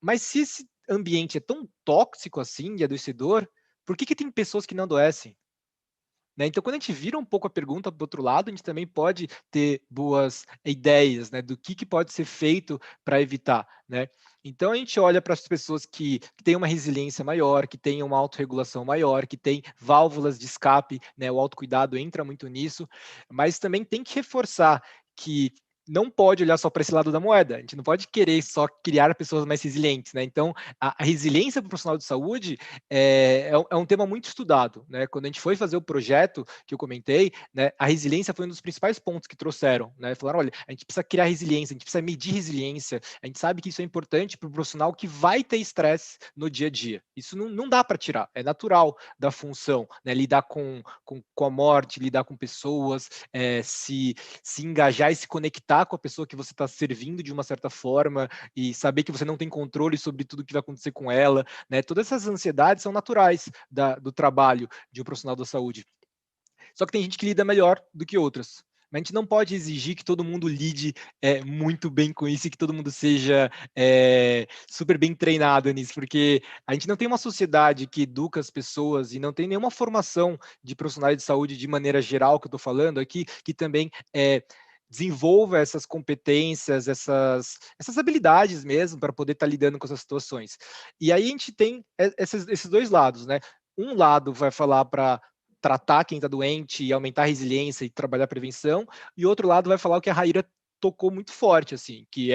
mas se esse ambiente é tão tóxico assim e adoecedor, por que tem pessoas que não adoecem? Né? Então, quando a gente vira um pouco a pergunta para o outro lado, a gente também pode ter boas ideias, né, do que pode ser feito para evitar. Né? Então, a gente olha para as pessoas que têm uma resiliência maior, que têm uma autorregulação maior, que têm válvulas de escape, né, o autocuidado entra muito nisso, mas também tem que reforçar que não pode olhar só para esse lado da moeda. A gente não pode querer só criar pessoas mais resilientes, né? Então, a resiliência para o profissional de saúde é um tema muito estudado, né? Quando a gente foi fazer o projeto que eu comentei, né, a resiliência foi um dos principais pontos que trouxeram, né? Falaram, olha, a gente precisa criar resiliência, a gente precisa medir resiliência, a gente sabe que isso é importante para o profissional que vai ter estresse no dia a dia. Isso não dá para tirar, é natural da função, né? Lidar com a morte, lidar com pessoas, se engajar e se conectar com a pessoa que você está servindo de uma certa forma e saber que você não tem controle sobre tudo que vai acontecer com ela, né? Todas essas ansiedades são naturais do trabalho de um profissional da saúde. Só que tem gente que lida melhor do que outras. Mas a gente não pode exigir que todo mundo lide muito bem com isso e que todo mundo seja super bem treinado nisso, porque a gente não tem uma sociedade que educa as pessoas e não tem nenhuma formação de profissionais de saúde de maneira geral, que eu estou falando aqui, que também desenvolva essas competências, essas habilidades mesmo para poder estar lidando com essas situações. E aí a gente tem esses dois lados, né? Um lado vai falar para tratar quem está doente e aumentar a resiliência e trabalhar a prevenção, e outro lado vai falar o que a Raíra tocou muito forte, assim, que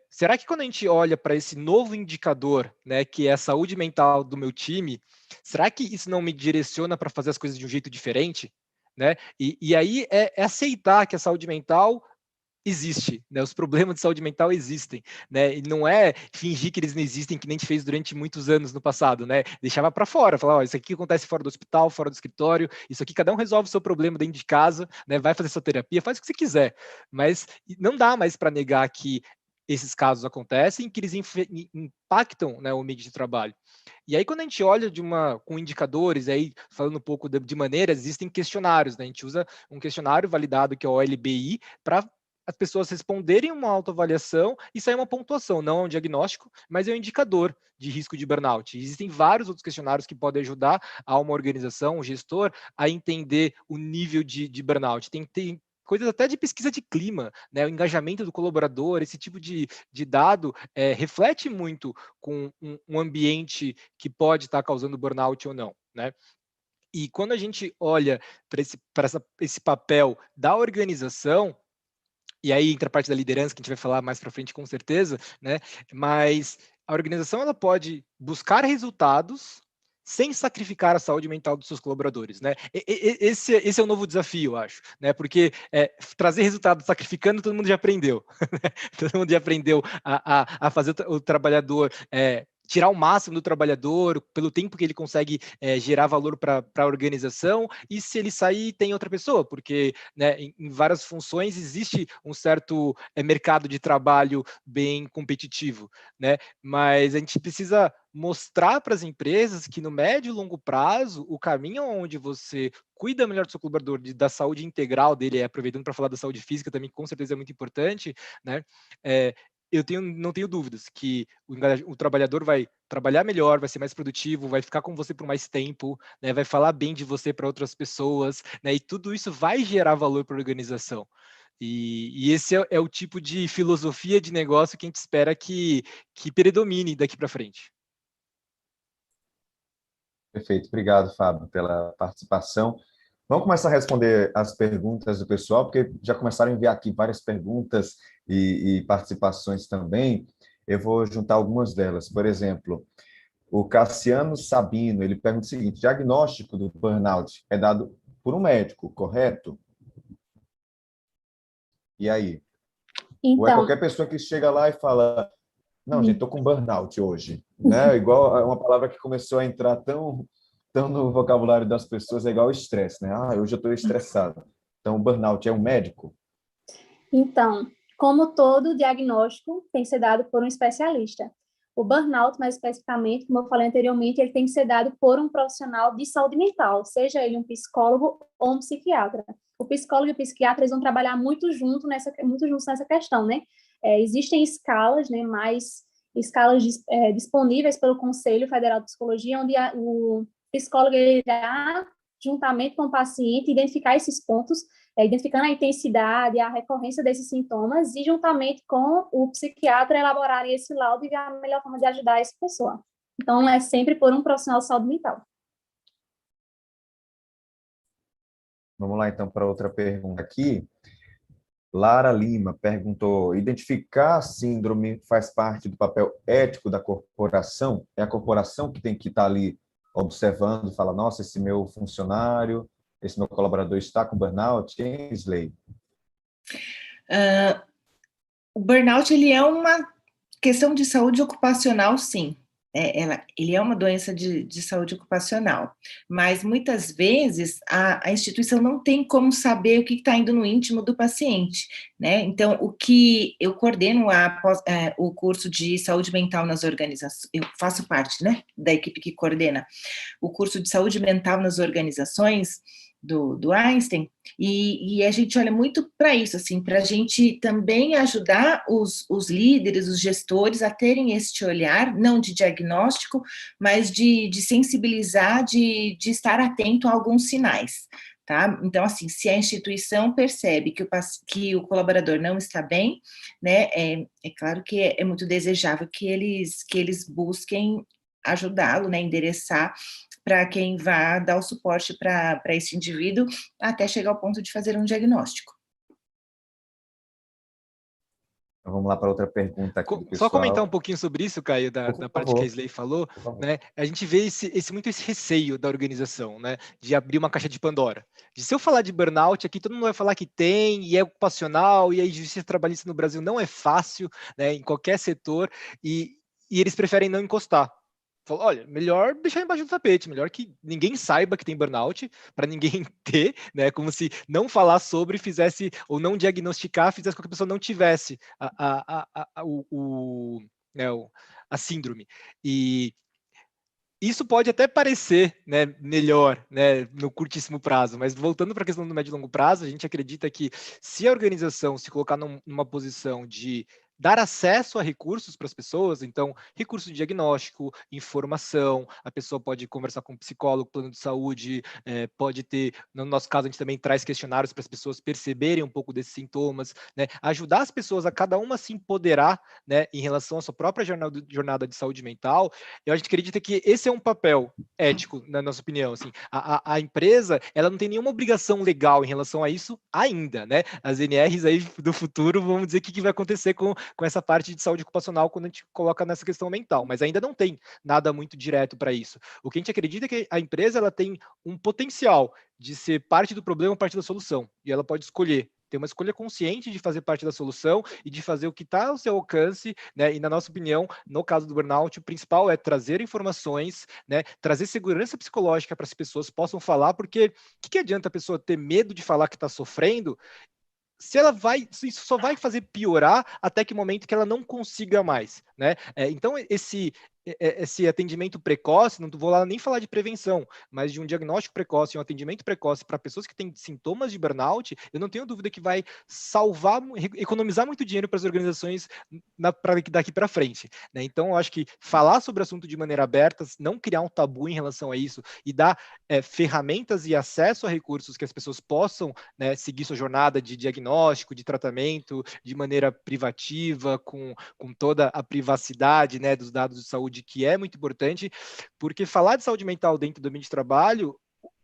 será que quando a gente olha para esse novo indicador, né, que é a saúde mental do meu time, será que isso não me direciona para fazer as coisas de um jeito diferente? Né? E aí é aceitar que a saúde mental existe, né? Os problemas de saúde mental existem, né? E não é fingir que eles não existem, que nem a gente fez durante muitos anos no passado, né? Deixava para fora, falar, ó, isso aqui acontece fora do hospital, fora do escritório, isso aqui cada um resolve o seu problema dentro de casa, né? Vai fazer sua terapia, faz o que você quiser, mas não dá mais para negar que esses casos acontecem, que eles impactam, né, o ambiente de trabalho. E aí, quando a gente olha com indicadores, aí falando um pouco de maneiras, existem questionários, né? A gente usa um questionário validado, que é o OLBI, para as pessoas responderem uma autoavaliação e sair uma pontuação, não é um diagnóstico, mas é um indicador de risco de burnout. Existem vários outros questionários que podem ajudar a uma organização, um gestor, a entender o nível de burnout. Tem coisas até de pesquisa de clima, né? O engajamento do colaborador, esse tipo de dado reflete muito com um ambiente que pode estar causando burnout ou não, né? E quando a gente olha para esse papel da organização, e aí entra a parte da liderança, que a gente vai falar mais para frente com certeza, né? Mas a organização ela pode buscar resultados sem sacrificar a saúde mental dos seus colaboradores, né? Esse é o novo desafio, eu acho, né? Porque trazer resultado sacrificando, todo mundo já aprendeu, né? Todo mundo já aprendeu a fazer o trabalhador tirar o máximo do trabalhador pelo tempo que ele consegue gerar valor para a organização, e se ele sair, tem outra pessoa, porque, né, em várias funções existe um certo mercado de trabalho bem competitivo, né? Mas a gente precisa mostrar para as empresas que no médio e longo prazo, o caminho onde você cuida melhor do seu colaborador, da saúde integral dele, aproveitando para falar da saúde física também, que com certeza é muito importante, né? Não tenho dúvidas que o trabalhador vai trabalhar melhor, vai ser mais produtivo, vai ficar com você por mais tempo, né, vai falar bem de você para outras pessoas, né, e tudo isso vai gerar valor para a organização. E esse é o tipo de filosofia de negócio que a gente espera que predomine daqui para frente. Perfeito, obrigado, Fábio, pela participação. Vamos começar a responder as perguntas do pessoal, porque já começaram a enviar aqui várias perguntas e participações também. Eu vou juntar algumas delas. Por exemplo, o Cassiano Sabino, ele pergunta o seguinte: diagnóstico do burnout é dado por um médico, correto? E aí? Ou é Então, qualquer pessoa que chega lá e fala: não, gente, estou com burnout hoje, né? Igual uma palavra que começou a entrar tão no vocabulário das pessoas, é igual estresse, né? Ah, hoje eu estou estressado. Então, o burnout é um médico? Então, como todo diagnóstico, tem que ser dado por um especialista. O burnout, mais especificamente, como eu falei anteriormente, ele tem que ser dado por um profissional de saúde mental, seja ele um psicólogo ou um psiquiatra. O psicólogo e o psiquiatra eles vão trabalhar muito juntos nessa questão, né? Existem escalas, né, mais escalas disponíveis pelo Conselho Federal de Psicologia, onde o psicólogo irá, juntamente com o paciente, identificar esses pontos, identificando a intensidade, a recorrência desses sintomas e, juntamente com o psiquiatra, elaborarem esse laudo e ver a melhor forma de ajudar essa pessoa. Então, é sempre por um profissional de saúde mental. Vamos lá, então, para outra pergunta aqui. Lara Lima perguntou: identificar a síndrome faz parte do papel ético da corporação? É a corporação que tem que estar ali observando e falar: nossa, esse meu funcionário, esse meu colaborador está com burnout? Hein, Slay? O burnout ele é uma questão de saúde ocupacional, sim. Ele é uma doença de saúde ocupacional, mas muitas vezes a instituição não tem como saber o que está indo no íntimo do paciente, né? Então, o que eu coordeno o curso de saúde mental nas organizações, eu faço parte, né, da equipe que coordena o curso de saúde mental nas organizações do Einstein, e a gente olha muito para isso, assim, para a gente também ajudar os líderes, os gestores a terem este olhar, não de diagnóstico, mas de sensibilizar, de estar atento a alguns sinais, tá? Então, assim, se a instituição percebe que o colaborador não está bem, né, é claro que é muito desejável que eles busquem ajudá-lo, né, endereçar para quem vá dar o suporte para esse indivíduo até chegar ao ponto de fazer um diagnóstico. Então, vamos lá para outra pergunta aqui do pessoal. Só comentar um pouquinho sobre isso, Caio, da parte que a Slay falou, né? A gente vê muito esse receio da organização, né? De abrir uma caixa de Pandora. Se eu falar de burnout aqui, todo mundo vai falar que tem, e é ocupacional, e a justiça trabalhista no Brasil não é fácil, né? Em qualquer setor, e eles preferem não encostar. Falou, olha, melhor deixar embaixo do tapete, melhor que ninguém saiba que tem burnout, para ninguém ter, né? Como se não falar sobre fizesse, ou não diagnosticar, fizesse com que a pessoa não tivesse né, a síndrome. E isso pode até parecer, né, melhor, né, no curtíssimo prazo, mas voltando para a questão do médio e longo prazo, a gente acredita que se a organização se colocar numa posição de dar acesso a recursos para as pessoas, então, recurso de diagnóstico, informação, a pessoa pode conversar com um psicólogo, plano de saúde, pode ter, no nosso caso, a gente também traz questionários para as pessoas perceberem um pouco desses sintomas, né, ajudar as pessoas a cada uma se empoderar, né, em relação à sua própria jornada de saúde mental. A gente acredita que esse é um papel ético, na nossa opinião. Assim, a empresa ela não tem nenhuma obrigação legal em relação a isso ainda, né? As NRs aí do futuro vão dizer o que vai acontecer com essa parte de saúde ocupacional quando a gente coloca nessa questão mental, mas ainda não tem nada muito direto para isso. O que a gente acredita é que a empresa ela tem um potencial de ser parte do problema, parte da solução, e ela pode escolher ter uma escolha consciente de fazer parte da solução e de fazer o que está ao seu alcance, né? E na nossa opinião, no caso do burnout, o principal é trazer informações, né? Trazer segurança psicológica para as pessoas possam falar, porque o que adianta a pessoa ter medo de falar que está sofrendo? Se ela isso só vai fazer piorar até que momento que ela não consiga mais, né? Então, esse atendimento precoce, não vou lá nem falar de prevenção, mas de um diagnóstico precoce, um atendimento precoce para pessoas que têm sintomas de burnout, eu não tenho dúvida que vai economizar muito dinheiro para as organizações daqui para frente, né? Então, eu acho que falar sobre o assunto de maneira aberta, não criar um tabu em relação a isso e dar ferramentas e acesso a recursos que as pessoas possam, né, seguir sua jornada de diagnóstico, de tratamento, de maneira privativa, com toda a privacidade, né, dos dados de saúde, que é muito importante, porque falar de saúde mental dentro do ambiente de trabalho,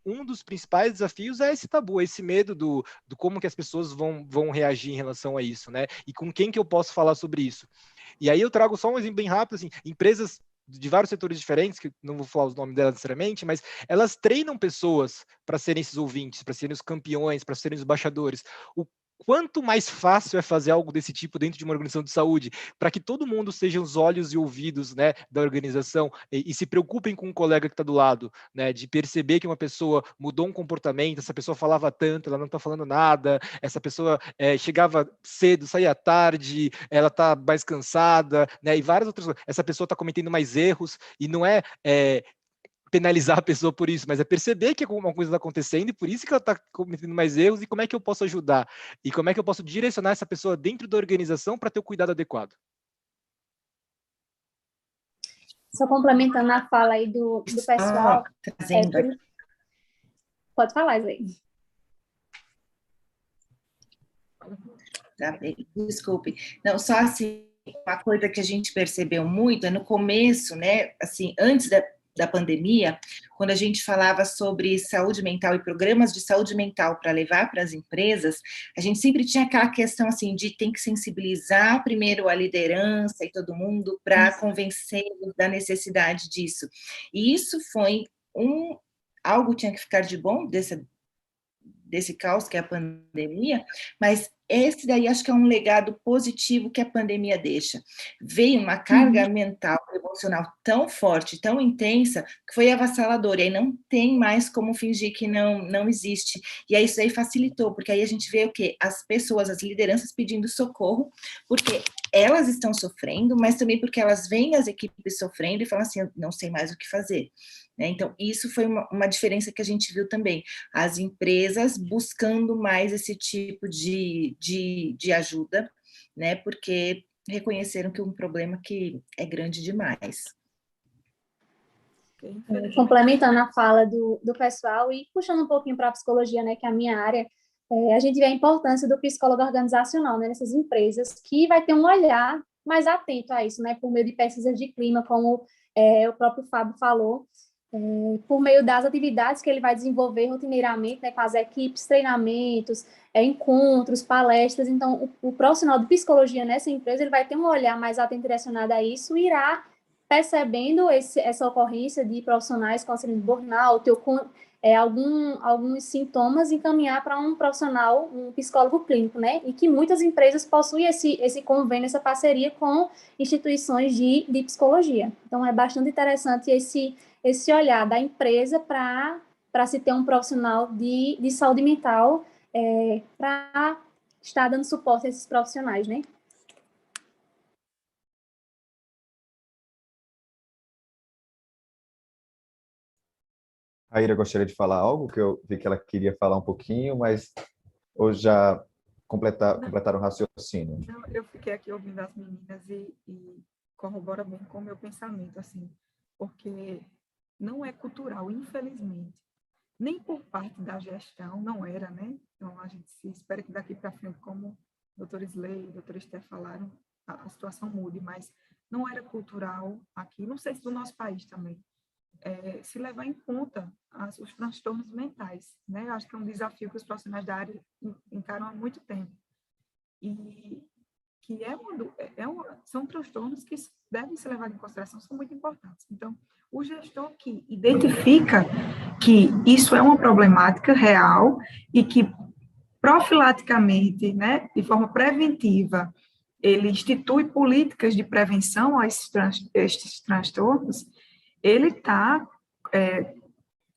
um dos principais desafios é esse tabu, esse medo do como que as pessoas vão reagir em relação a isso, né? E com quem que eu posso falar sobre isso. E aí eu trago só um exemplo bem rápido, assim, empresas de vários setores diferentes, que não vou falar os nomes delas necessariamente, mas elas treinam pessoas para serem esses ouvintes, para serem os campeões, para serem os embaixadores. quanto mais fácil é fazer algo desse tipo dentro de uma organização de saúde, para que todo mundo seja os olhos e ouvidos, né, da organização e se preocupem com o colega que está do lado, né, de perceber que uma pessoa mudou um comportamento, essa pessoa falava tanto, ela não está falando nada, essa pessoa chegava cedo, saía tarde, ela está mais cansada, né, e várias outras coisas. Essa pessoa está cometendo mais erros, e não é penalizar a pessoa por isso, mas é perceber que alguma coisa está acontecendo e por isso que ela está cometendo mais erros, e como é que eu posso ajudar? E como é que eu posso direcionar essa pessoa dentro da organização para ter o cuidado adequado? Só complementando a fala aí do pessoal. Trazendo aqui. Pode falar, Isley. Tá bem, desculpe. Não, só assim, uma coisa que a gente percebeu muito é no começo, né, assim, antes da pandemia, quando a gente falava sobre saúde mental e programas de saúde mental para levar para as empresas, a gente sempre tinha aquela questão assim de tem que sensibilizar primeiro a liderança e todo mundo para convencê-los da necessidade disso. E isso foi algo tinha que ficar de bom desse caos que é a pandemia, mas esse daí acho que é um legado positivo que a pandemia deixa. Veio uma carga mental, emocional tão forte, tão intensa, que foi avassaladora, e aí não tem mais como fingir que não existe. E aí isso aí facilitou, porque aí a gente vê o quê? As pessoas, as lideranças pedindo socorro, porque elas estão sofrendo, mas também porque elas veem as equipes sofrendo e falam assim, eu não sei mais o que fazer. Então, isso foi uma diferença que a gente viu também. As empresas buscando mais esse tipo de ajuda, né? Porque reconheceram que é um problema que é grande demais. Complementando a fala do pessoal e puxando um pouquinho para a psicologia, né, que é a minha área, a gente vê a importância do psicólogo organizacional, né, nessas empresas, que vai ter um olhar mais atento a isso, né, por meio de pesquisas de clima, como o próprio Fábio falou, por meio das atividades que ele vai desenvolver rotineiramente, né, com as equipes, treinamentos, encontros, palestras. Então, o profissional de psicologia nessa empresa, ele vai ter um olhar mais atento direcionado a isso e irá percebendo essa ocorrência de profissionais com síndrome de burnout ou com alguns sintomas, encaminhar para um profissional, um psicólogo clínico, né? E que muitas empresas possuem esse convênio, essa parceria com instituições de psicologia. Então, é bastante interessante esse olhar da empresa para se ter um profissional de saúde mental para estar dando suporte a esses profissionais, né? A Ira gostaria de falar algo, que eu vi que ela queria falar um pouquinho, mas hoje já completaram o raciocínio. Não, eu fiquei aqui ouvindo as meninas e corrobora bem com o meu pensamento, assim, porque não é cultural, infelizmente. Nem por parte da gestão, não era, né? Então, a gente se espera que daqui para frente, como o doutor Isley e o doutor Esther falaram, a situação mude, mas não era cultural aqui, não sei se do nosso país também, se levar em conta os transtornos mentais, né? Eu acho que é um desafio que os profissionais da área encaram há muito tempo. E que são transtornos que devem ser levados em consideração, são muito importantes. Então, o gestor que identifica que isso é uma problemática real e que profilaticamente, né, de forma preventiva, ele institui políticas de prevenção a estes transtornos, ele está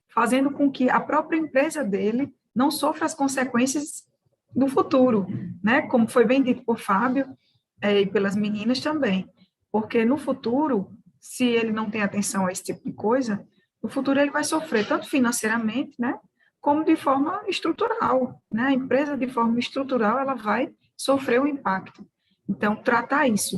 fazendo com que a própria empresa dele não sofra as consequências do futuro, né? Como foi bem dito por Fábio e pelas meninas também, porque no futuro, se ele não tem atenção a esse tipo de coisa, no futuro ele vai sofrer tanto financeiramente, né? Como de forma estrutural, né? A empresa de forma estrutural ela vai sofrer um impacto. Então tratar isso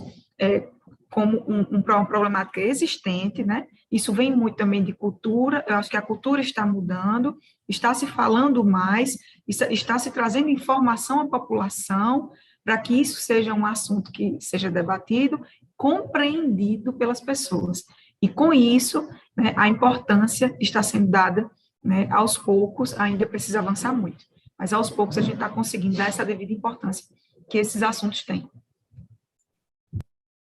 como uma problemática existente, né? Isso vem muito também de cultura, eu acho que a cultura está mudando, está se falando mais, está se trazendo informação à população para que isso seja um assunto que seja debatido, compreendido pelas pessoas. E com isso, né, a importância está sendo dada, né, aos poucos, ainda precisa avançar muito, mas aos poucos a gente está conseguindo dar essa devida importância que esses assuntos têm.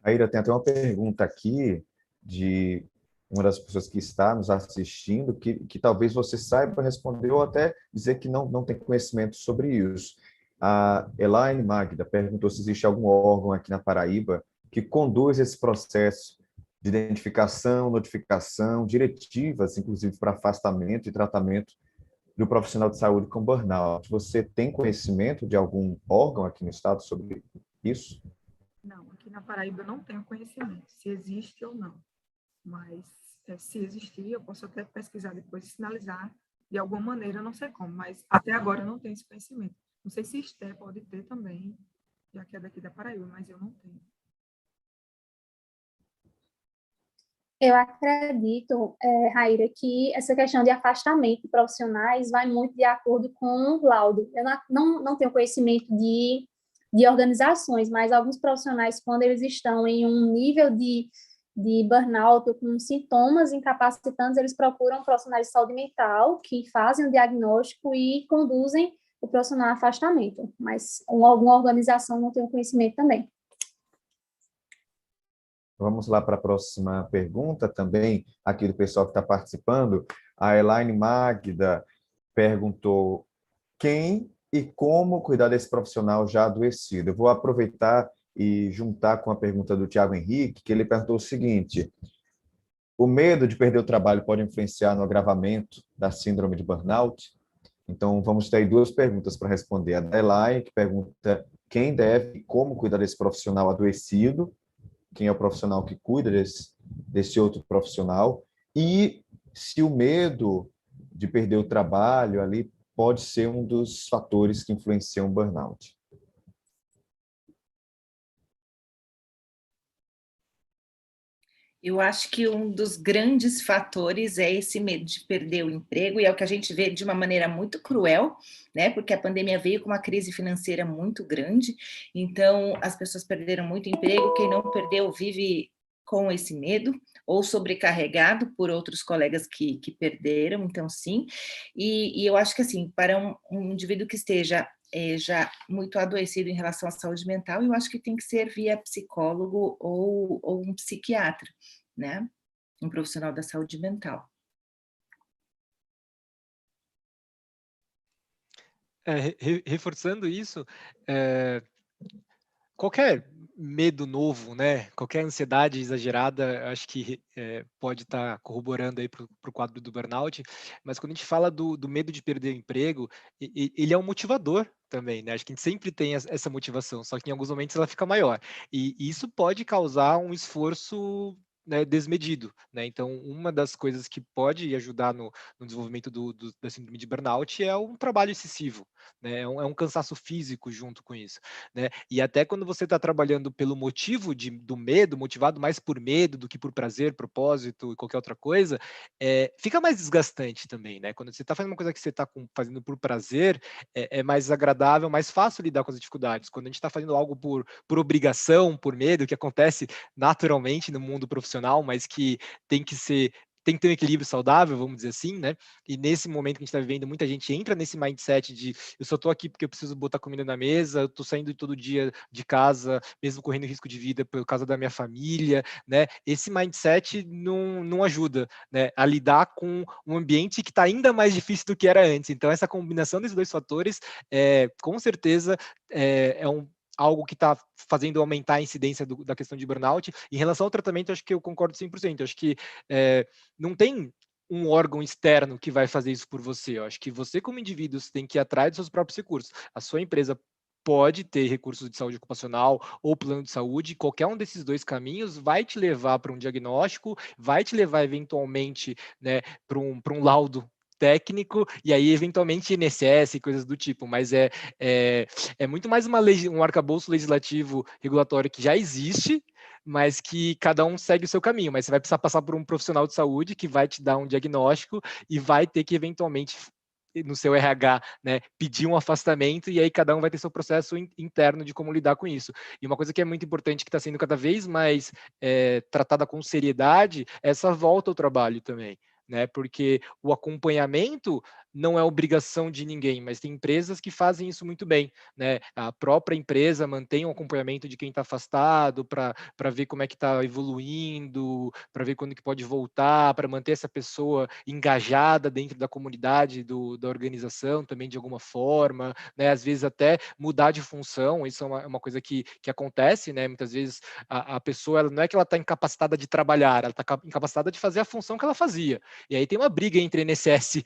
Aira, tem até uma pergunta aqui de uma das pessoas que está nos assistindo, que talvez você saiba responder ou até dizer que não tem conhecimento sobre isso. A Elaine Magda perguntou se existe algum órgão aqui na Paraíba que conduz esse processo de identificação, notificação, diretivas, inclusive para afastamento e tratamento do profissional de saúde com burnout. Você tem conhecimento de algum órgão aqui no estado sobre isso? Não, aqui na Paraíba eu não tenho conhecimento se existe ou não. Mas se existir, eu posso até pesquisar depois e sinalizar de alguma maneira, eu não sei como, mas até agora eu não tenho esse conhecimento. Não sei se Esté pode ter também, já que é daqui da Paraíba, mas eu não tenho. Eu acredito, Raíra, que essa questão de afastamento de profissionais vai muito de acordo com o laudo. Eu não tenho conhecimento de organizações, mas alguns profissionais, quando eles estão em um nível de burnout ou com sintomas incapacitantes, eles procuram profissionais de saúde mental que fazem o diagnóstico e conduzem o profissional a afastamento. Mas alguma organização não tem conhecimento também. Vamos lá para a próxima pergunta também, aqui do pessoal que está participando. A Elaine Magda perguntou quem e como cuidar desse profissional já adoecido. Eu vou aproveitar e juntar com a pergunta do Tiago Henrique, que ele perguntou o seguinte: o medo de perder o trabalho pode influenciar no agravamento da síndrome de burnout? Então, vamos ter aí duas perguntas para responder. A da Elaine, que pergunta quem deve e como cuidar desse profissional adoecido, quem é o profissional que cuida desse outro profissional, e se o medo de perder o trabalho ali pode ser um dos fatores que influenciam o burnout. Eu acho que um dos grandes fatores é esse medo de perder o emprego, e é o que a gente vê de uma maneira muito cruel, né? Porque a pandemia veio com uma crise financeira muito grande, então as pessoas perderam muito emprego, quem não perdeu vive com esse medo, ou sobrecarregado por outros colegas que perderam, então sim, e eu acho que assim, para um indivíduo que esteja já muito adoecido em relação à saúde mental, eu acho que tem que ser via psicólogo ou um psiquiatra, né? Um profissional da saúde mental. Reforçando isso, qualquer medo novo, né? Qualquer ansiedade exagerada, acho que pode estar corroborando aí para o quadro do burnout. Mas quando a gente fala do medo de perder o emprego, ele é um motivador também, né? Acho que a gente sempre tem essa motivação, só que em alguns momentos ela fica maior. E isso pode causar um esforço, né, desmedido, né? Então, uma das coisas que pode ajudar no desenvolvimento da síndrome de burnout é um trabalho excessivo, né? É um cansaço físico junto com isso, né? E até quando você está trabalhando pelo motivo do medo, motivado mais por medo do que por prazer, propósito e qualquer outra coisa, fica mais desgastante também, né? Quando você está fazendo uma coisa que você está fazendo por prazer, é mais agradável, mais fácil lidar com as dificuldades. Quando a gente está fazendo algo por obrigação, por medo, que acontece naturalmente no mundo profissional, mas que tem que ter um equilíbrio saudável, vamos dizer assim, né? E nesse momento que a gente está vivendo, muita gente entra nesse mindset de eu só estou aqui porque eu preciso botar comida na mesa, eu estou saindo todo dia de casa, mesmo correndo risco de vida por causa da minha família, né? Esse mindset não ajuda, né, a lidar com um ambiente que está ainda mais difícil do que era antes. Então, essa combinação desses dois fatores, com certeza, algo que está fazendo aumentar a incidência da questão de burnout. Em relação ao tratamento, acho que eu concordo 100%. Acho que não tem um órgão externo que vai fazer isso por você. Eu acho que você, como indivíduo, tem que ir atrás dos seus próprios recursos. A sua empresa pode ter recursos de saúde ocupacional ou plano de saúde, qualquer um desses dois caminhos vai te levar para um diagnóstico, vai te levar eventualmente, né, para um laudo técnico, e aí eventualmente INSS e coisas do tipo, mas é muito mais um arcabouço legislativo regulatório que já existe, mas que cada um segue o seu caminho, mas você vai precisar passar por um profissional de saúde que vai te dar um diagnóstico e vai ter que eventualmente no seu RH, né, pedir um afastamento, e aí cada um vai ter seu processo interno de como lidar com isso. E uma coisa que é muito importante, que está sendo cada vez mais tratada com seriedade, é essa volta ao trabalho também, né, porque o acompanhamento não é obrigação de ninguém, mas tem empresas que fazem isso muito bem, né? A própria empresa mantém um acompanhamento de quem está afastado para ver como é que está evoluindo, para ver quando que pode voltar, para manter essa pessoa engajada dentro da comunidade da organização também de alguma forma, né? Às vezes até mudar de função, isso é uma coisa que acontece, né? Muitas vezes a pessoa, ela, não é que ela está incapacitada de trabalhar, ela está incapacitada de fazer a função que ela fazia. E aí tem uma briga entre INSS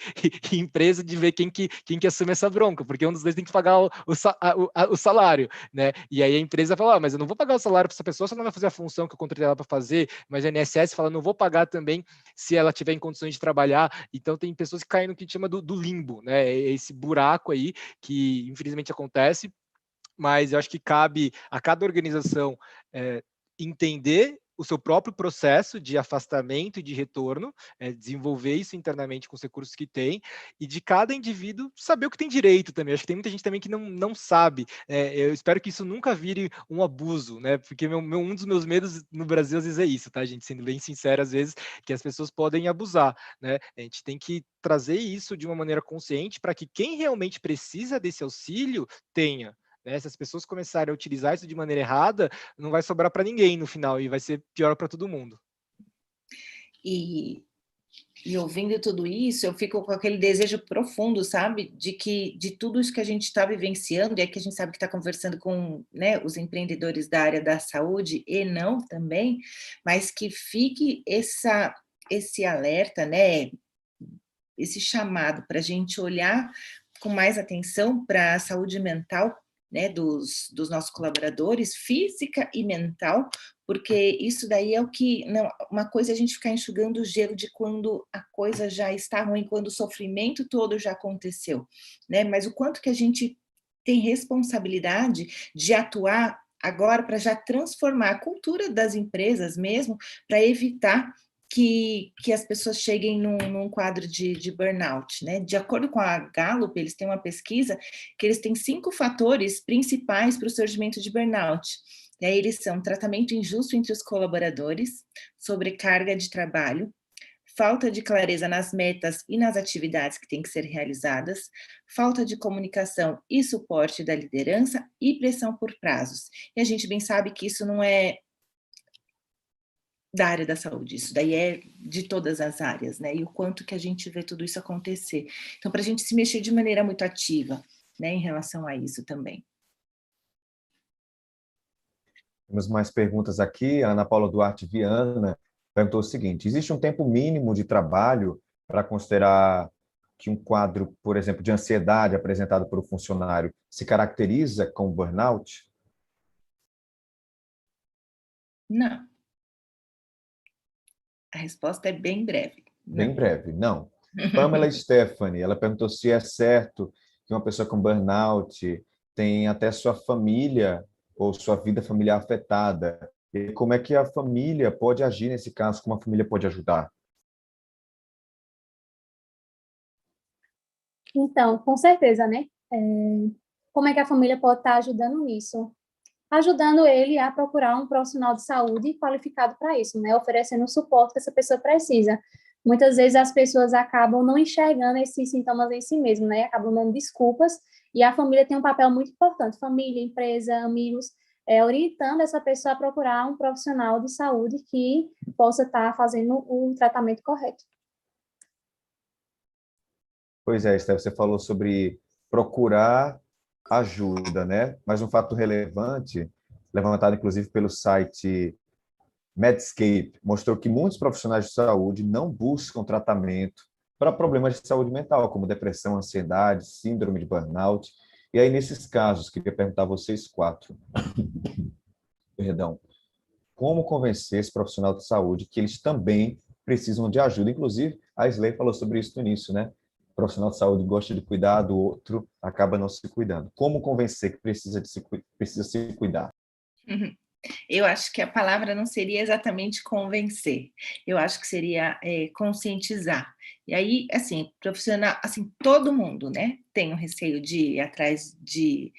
e empresa de ver quem que assume essa bronca, porque um dos dois tem que pagar o salário, né? E aí a empresa fala, mas eu não vou pagar o salário para essa pessoa se ela não vai fazer a função que eu contratei ela para fazer, mas a INSS fala, não vou pagar também se ela tiver em condições de trabalhar. Então tem pessoas que caem no que a gente chama do limbo, né? Esse buraco aí que infelizmente acontece, mas eu acho que cabe a cada organização entender o seu próprio processo de afastamento e de retorno, desenvolver isso internamente com os recursos que tem, e de cada indivíduo saber o que tem direito também. Acho que tem muita gente também que não sabe. Eu espero que isso nunca vire um abuso, né? Porque um dos meus medos no Brasil às vezes é isso, tá, gente? Sendo bem sincero, às vezes, que as pessoas podem abusar, né? A gente tem que trazer isso de uma maneira consciente para que quem realmente precisa desse auxílio tenha. Se as pessoas começarem a utilizar isso de maneira errada, não vai sobrar para ninguém no final e vai ser pior para todo mundo. E ouvindo tudo isso, eu fico com aquele desejo profundo, sabe, de tudo isso que a gente está vivenciando, e aqui a gente sabe que está conversando com, né, os empreendedores da área da saúde e não também, mas que fique esse alerta, né, esse chamado para a gente olhar com mais atenção para a saúde mental, né, dos nossos colaboradores, física e mental, porque isso daí é o que... Não, uma coisa é a gente ficar enxugando o gelo de quando a coisa já está ruim, quando o sofrimento todo já aconteceu, né? Mas o quanto que a gente tem responsabilidade de atuar agora para já transformar a cultura das empresas mesmo, para evitar que as pessoas cheguem num quadro de burnout, né? De acordo com a Gallup, eles têm uma pesquisa que eles têm 5 fatores principais para o surgimento de burnout. E aí eles são tratamento injusto entre os colaboradores, sobrecarga de trabalho, falta de clareza nas metas e nas atividades que têm que ser realizadas, falta de comunicação e suporte da liderança e pressão por prazos. E a gente bem sabe que isso não é da área da saúde, isso daí é de todas as áreas, né? E o quanto que a gente vê tudo isso acontecer. Então, para a gente se mexer de maneira muito ativa, né, em relação a isso também. Temos mais perguntas aqui. A Ana Paula Duarte Viana perguntou o seguinte: existe um tempo mínimo de trabalho para considerar que um quadro, por exemplo, de ansiedade apresentado por um funcionário se caracteriza com burnout? Não. A resposta é bem breve. Bem breve, não. Pamela Stephanie, ela perguntou se é certo que uma pessoa com burnout tem até sua família ou sua vida familiar afetada. E como é que a família pode agir nesse caso? Como a família pode ajudar? Então, com certeza, né? Como é que a família pode estar ajudando nisso? Ajudando ele a procurar um profissional de saúde qualificado para isso, né? Oferecendo o suporte que essa pessoa precisa. Muitas vezes as pessoas acabam não enxergando esses sintomas em si mesmo, né? Acabam dando desculpas, e a família tem um papel muito importante, família, empresa, amigos, orientando essa pessoa a procurar um profissional de saúde que possa estar fazendo o tratamento correto. Pois é, Esther, você falou sobre procurar ajuda, né? Mas um fato relevante, levantado inclusive pelo site Medscape, mostrou que muitos profissionais de saúde não buscam tratamento para problemas de saúde mental, como depressão, ansiedade, síndrome de burnout. E aí, nesses casos, queria perguntar a vocês 4, perdão, como convencer esse profissional de saúde que eles também precisam de ajuda? Inclusive, a Slay falou sobre isso no início, né? O profissional de saúde gosta de cuidar do outro, acaba não se cuidando. Como convencer que precisa se cuidar? Eu acho que a palavra não seria exatamente convencer, eu acho que seria conscientizar. E aí, assim, profissional, assim, todo mundo, né, tem um receio de ir atrás de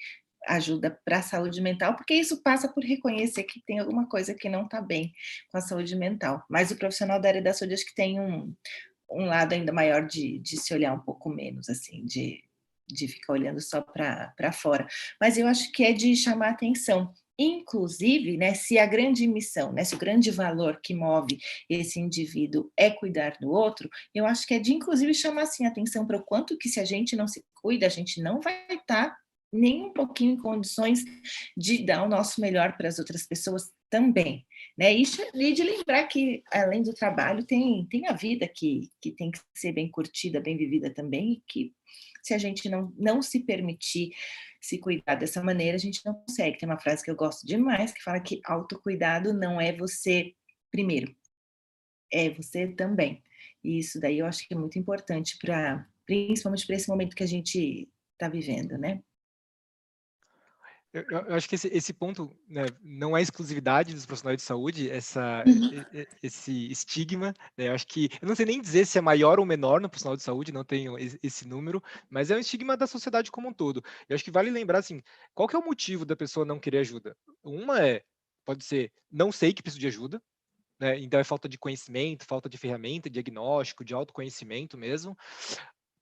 ajuda para a saúde mental, porque isso passa por reconhecer que tem alguma coisa que não está bem com a saúde mental. Mas o profissional da área da saúde, acho que tem um lado ainda maior de se olhar um pouco menos, assim, de ficar olhando só para fora. Mas eu acho que é de chamar atenção. Inclusive, né, se a grande missão, né, se o grande valor que move esse indivíduo é cuidar do outro, eu acho que é de, inclusive, chamar assim, atenção para o quanto que, se a gente não se cuida, a gente não vai estar nem um pouquinho em condições de dar o nosso melhor para as outras pessoas também, né? E de lembrar que, além do trabalho, tem a vida que tem que ser bem curtida, bem vivida também, e que se a gente não se permitir se cuidar dessa maneira, a gente não consegue. Tem uma frase que eu gosto demais, que fala que autocuidado não é você primeiro, é você também. E isso daí eu acho que é muito importante, principalmente para esse momento que a gente está vivendo, né? Eu acho que esse ponto, né, não é exclusividade dos profissionais de saúde, esse estigma, né, eu acho que, eu não sei nem dizer se é maior ou menor no profissional de saúde, não tenho esse número, mas é um estigma da sociedade como um todo. Eu acho que vale lembrar, assim, qual que é o motivo da pessoa não querer ajuda? Pode ser, não sei que preciso de ajuda, né, então é falta de conhecimento, falta de ferramenta, diagnóstico, de autoconhecimento mesmo.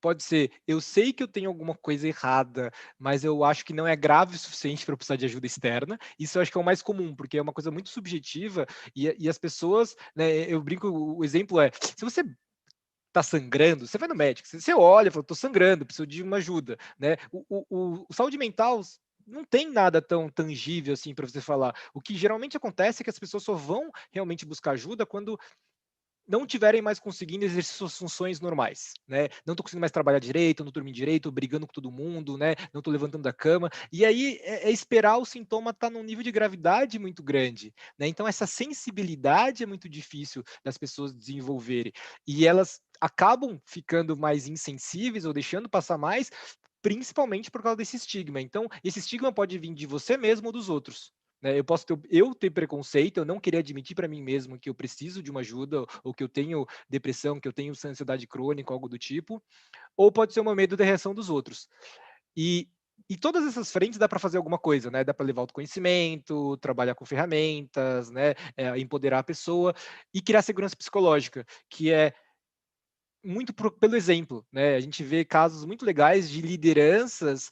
Pode ser, eu sei que eu tenho alguma coisa errada, mas eu acho que não é grave o suficiente para eu precisar de ajuda externa. Isso eu acho que é o mais comum, porque é uma coisa muito subjetiva e as pessoas, né, eu brinco, o exemplo é, se você tá sangrando, você vai no médico, você olha e fala, tô sangrando, preciso de uma ajuda, né? O saúde mental não tem nada tão tangível assim para você falar. O que geralmente acontece é que as pessoas só vão realmente buscar ajuda quando não tiverem mais conseguindo exercer suas funções normais, né? Não estou conseguindo mais trabalhar direito, não estou dormindo direito, brigando com todo mundo, né? Não estou levantando da cama. E aí é esperar o sintoma estar num nível de gravidade muito grande, né? Então essa sensibilidade é muito difícil das pessoas desenvolverem e elas acabam ficando mais insensíveis ou deixando passar mais, principalmente por causa desse estigma. Então esse estigma pode vir de você mesmo ou dos outros, né? Eu posso ter preconceito, eu não querer admitir para mim mesmo que eu preciso de uma ajuda, ou que eu tenho depressão, que eu tenho ansiedade crônica, algo do tipo, ou pode ser um medo da reação dos outros. E, e todas essas frentes dá para fazer alguma coisa, né? Dá para levar autoconhecimento, trabalhar com ferramentas, né? Empoderar a pessoa e criar segurança psicológica, que é muito pelo exemplo, né? A gente vê casos muito legais de lideranças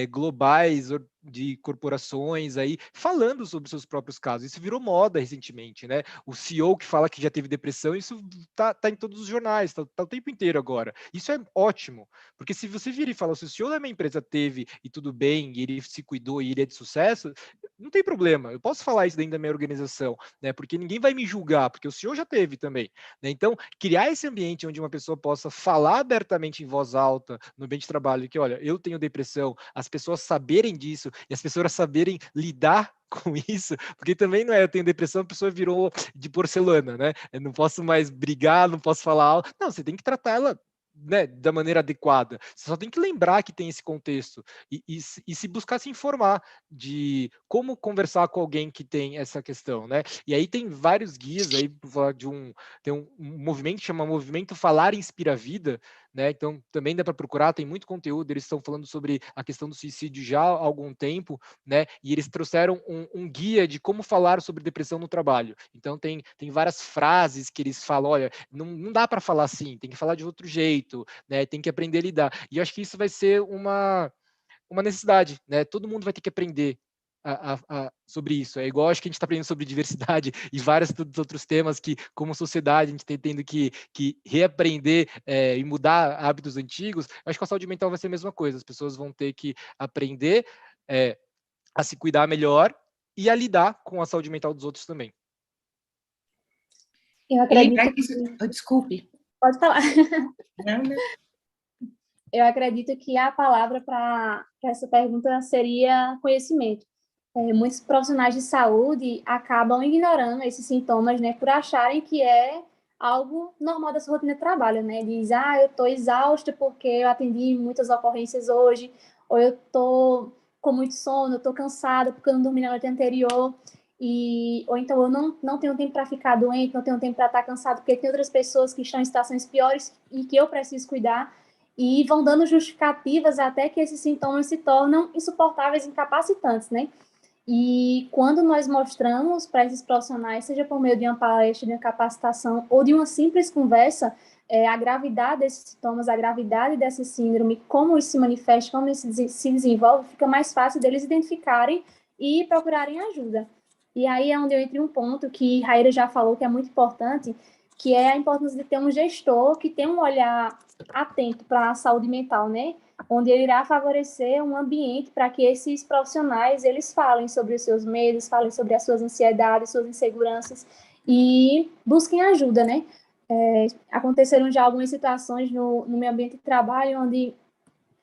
globais de corporações aí falando sobre seus próprios casos. Isso virou moda recentemente, né? O CEO que fala que já teve depressão, isso tá em todos os jornais, tá o tempo inteiro agora. Isso é ótimo, porque se você vir e falar, se o CEO da minha empresa teve e tudo bem, e ele se cuidou e ele é de sucesso, não tem problema. Eu posso falar isso dentro da minha organização, né? Porque ninguém vai me julgar, porque o CEO já teve também, né? Então, criar esse ambiente onde uma pessoa possa falar abertamente em voz alta no ambiente de trabalho que, olha, eu tenho depressão, as pessoas saberem disso e as pessoas saberem lidar com isso, porque também não é, eu tenho depressão, a pessoa virou de porcelana, né? Eu não posso mais brigar, não posso falar alto. Não, você tem que tratar ela, né, da maneira adequada. Você só tem que lembrar que tem esse contexto e se buscar se informar de como conversar com alguém que tem essa questão, né? E aí tem vários guias aí, tem um movimento que chama Movimento Falar Inspira a Vida, né? Então também dá para procurar, tem muito conteúdo, eles estão falando sobre a questão do suicídio já há algum tempo, né? E eles trouxeram um guia de como falar sobre depressão no trabalho. Então tem várias frases que eles falam, olha, não dá para falar assim, tem que falar de outro jeito, né? Tem que aprender a lidar. E eu acho que isso vai ser uma necessidade, né? Todo mundo vai ter que aprender sobre isso. É igual, acho que a gente está aprendendo sobre diversidade e vários outros temas que, como sociedade, a gente está tendo que reaprender e mudar hábitos antigos. Eu acho que a saúde mental vai ser a mesma coisa. As pessoas vão ter que aprender a se cuidar melhor e a lidar com a saúde mental dos outros também. Eu acredito que... Desculpe. Pode falar. Não. Eu acredito que a palavra para essa pergunta seria conhecimento. Muitos profissionais de saúde acabam ignorando esses sintomas, né, por acharem que é algo normal da sua rotina de trabalho, né? Diz, eu estou exausta porque eu atendi muitas ocorrências hoje, ou eu estou com muito sono, eu estou cansada porque eu não dormi na noite anterior, ou então eu não tenho tempo para ficar doente, não tenho tempo para estar cansado porque tem outras pessoas que estão em situações piores e que eu preciso cuidar. E vão dando justificativas até que esses sintomas se tornam insuportáveis e incapacitantes, né? E quando nós mostramos para esses profissionais, seja por meio de uma palestra, de uma capacitação ou de uma simples conversa, a gravidade desses sintomas, a gravidade dessa síndrome, como isso se manifesta, como isso se desenvolve, fica mais fácil deles identificarem e procurarem ajuda. E aí é onde eu entro em um ponto que Raíra já falou que é muito importante, que é a importância de ter um gestor que tem um olhar atento para a saúde mental, né? Onde ele irá favorecer um ambiente para que esses profissionais eles falem sobre os seus medos, falem sobre as suas ansiedades, suas inseguranças e busquem ajuda, né? Aconteceram já algumas situações no meu ambiente de trabalho onde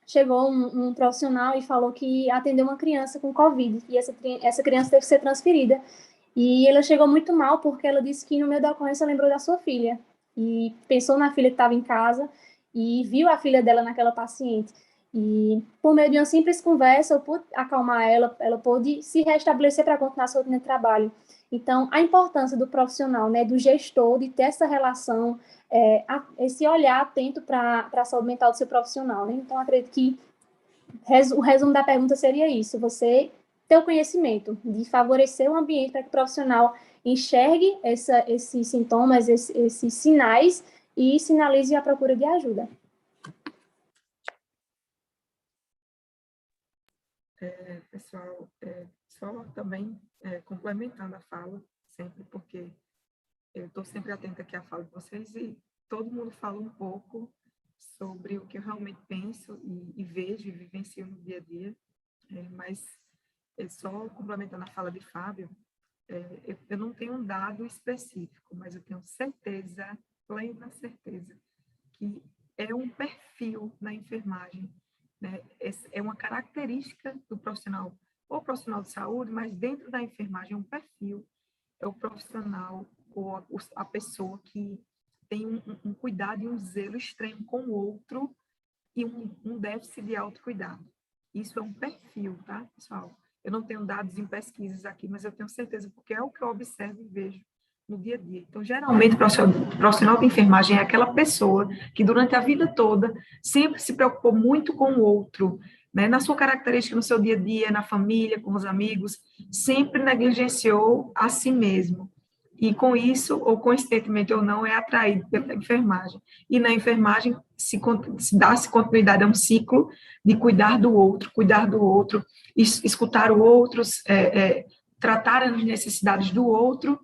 chegou um profissional e falou que atendeu uma criança com Covid e essa criança teve que ser transferida. E ela chegou muito mal porque ela disse que no meio da ocorrência lembrou da sua filha e pensou na filha que estava em casa e viu a filha dela naquela paciente. E por meio de uma simples conversa, eu pude acalmar ela pôde se restabelecer para continuar sua rotina de trabalho. Então, a importância do profissional, né, do gestor, de ter essa relação, esse olhar atento para a saúde mental do seu profissional. Né? Então, acredito que o resumo da pergunta seria isso, você ter o conhecimento de favorecer o ambiente para que o profissional enxergue esses sintomas, esses sinais e sinalize a procura de ajuda. Pessoal, só também complementando a fala, sempre, porque eu estou sempre atenta aqui à fala de vocês e todo mundo fala um pouco sobre o que eu realmente penso e vejo e vivencio no dia a dia, mas só complementando a fala de Fábio, eu não tenho um dado específico, mas eu tenho certeza, plena certeza, que é um perfil na enfermagem, né? É uma característica do profissional, ou profissional de saúde, mas dentro da enfermagem é um perfil, é o profissional ou a pessoa que tem um cuidado e um zelo extremo com o outro e um déficit de autocuidado. Isso é um perfil, tá, pessoal? Eu não tenho dados em pesquisas aqui, mas eu tenho certeza, porque é o que eu observo e vejo no dia a dia. Então, geralmente, o profissional de enfermagem é aquela pessoa que, durante a vida toda, sempre se preocupou muito com o outro, né? Na sua característica, no seu dia a dia, na família, com os amigos, sempre negligenciou a si mesmo. E com isso, ou coincidentemente ou não, é atraído pela enfermagem. E na enfermagem se dá-se continuidade a um ciclo de cuidar do outro, escutar o outro, tratar as necessidades do outro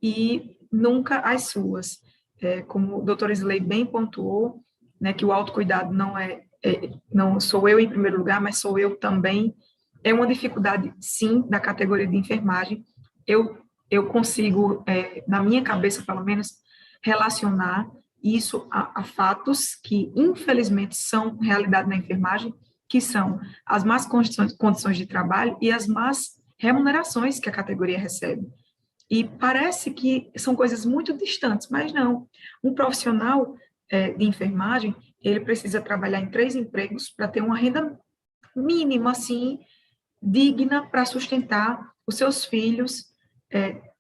e nunca as suas. Como o doutor Isley bem pontuou, né, que o autocuidado não sou eu em primeiro lugar, mas sou eu também. É uma dificuldade, sim, da categoria de enfermagem. Eu consigo, na minha cabeça, pelo menos, relacionar isso a fatos que, infelizmente, são realidade na enfermagem, que são as más condições de trabalho e as más remunerações que a categoria recebe. E parece que são coisas muito distantes, mas não. Um profissional de enfermagem, ele precisa trabalhar em 3 empregos para ter uma renda mínima, assim, digna para sustentar os seus filhos,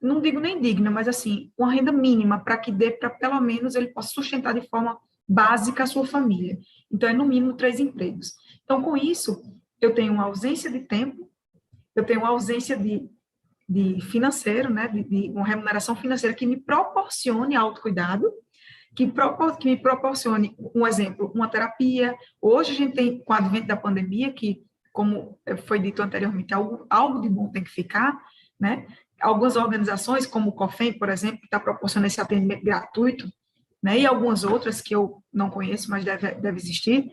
não digo nem digna, mas assim, uma renda mínima para que dê para pelo menos ele possa sustentar de forma básica a sua família. Então, é no mínimo 3 empregos. Então, com isso, eu tenho uma ausência de tempo, eu tenho uma ausência de financeiro, né, de uma remuneração financeira que me proporcione autocuidado, que me proporcione, um exemplo, uma terapia. Hoje a gente tem, com o advento da pandemia, que, como foi dito anteriormente, algo de bom tem que ficar, né? Algumas organizações, como o COFEM, por exemplo, que está proporcionando esse atendimento gratuito, né? E algumas outras que eu não conheço, mas deve existir,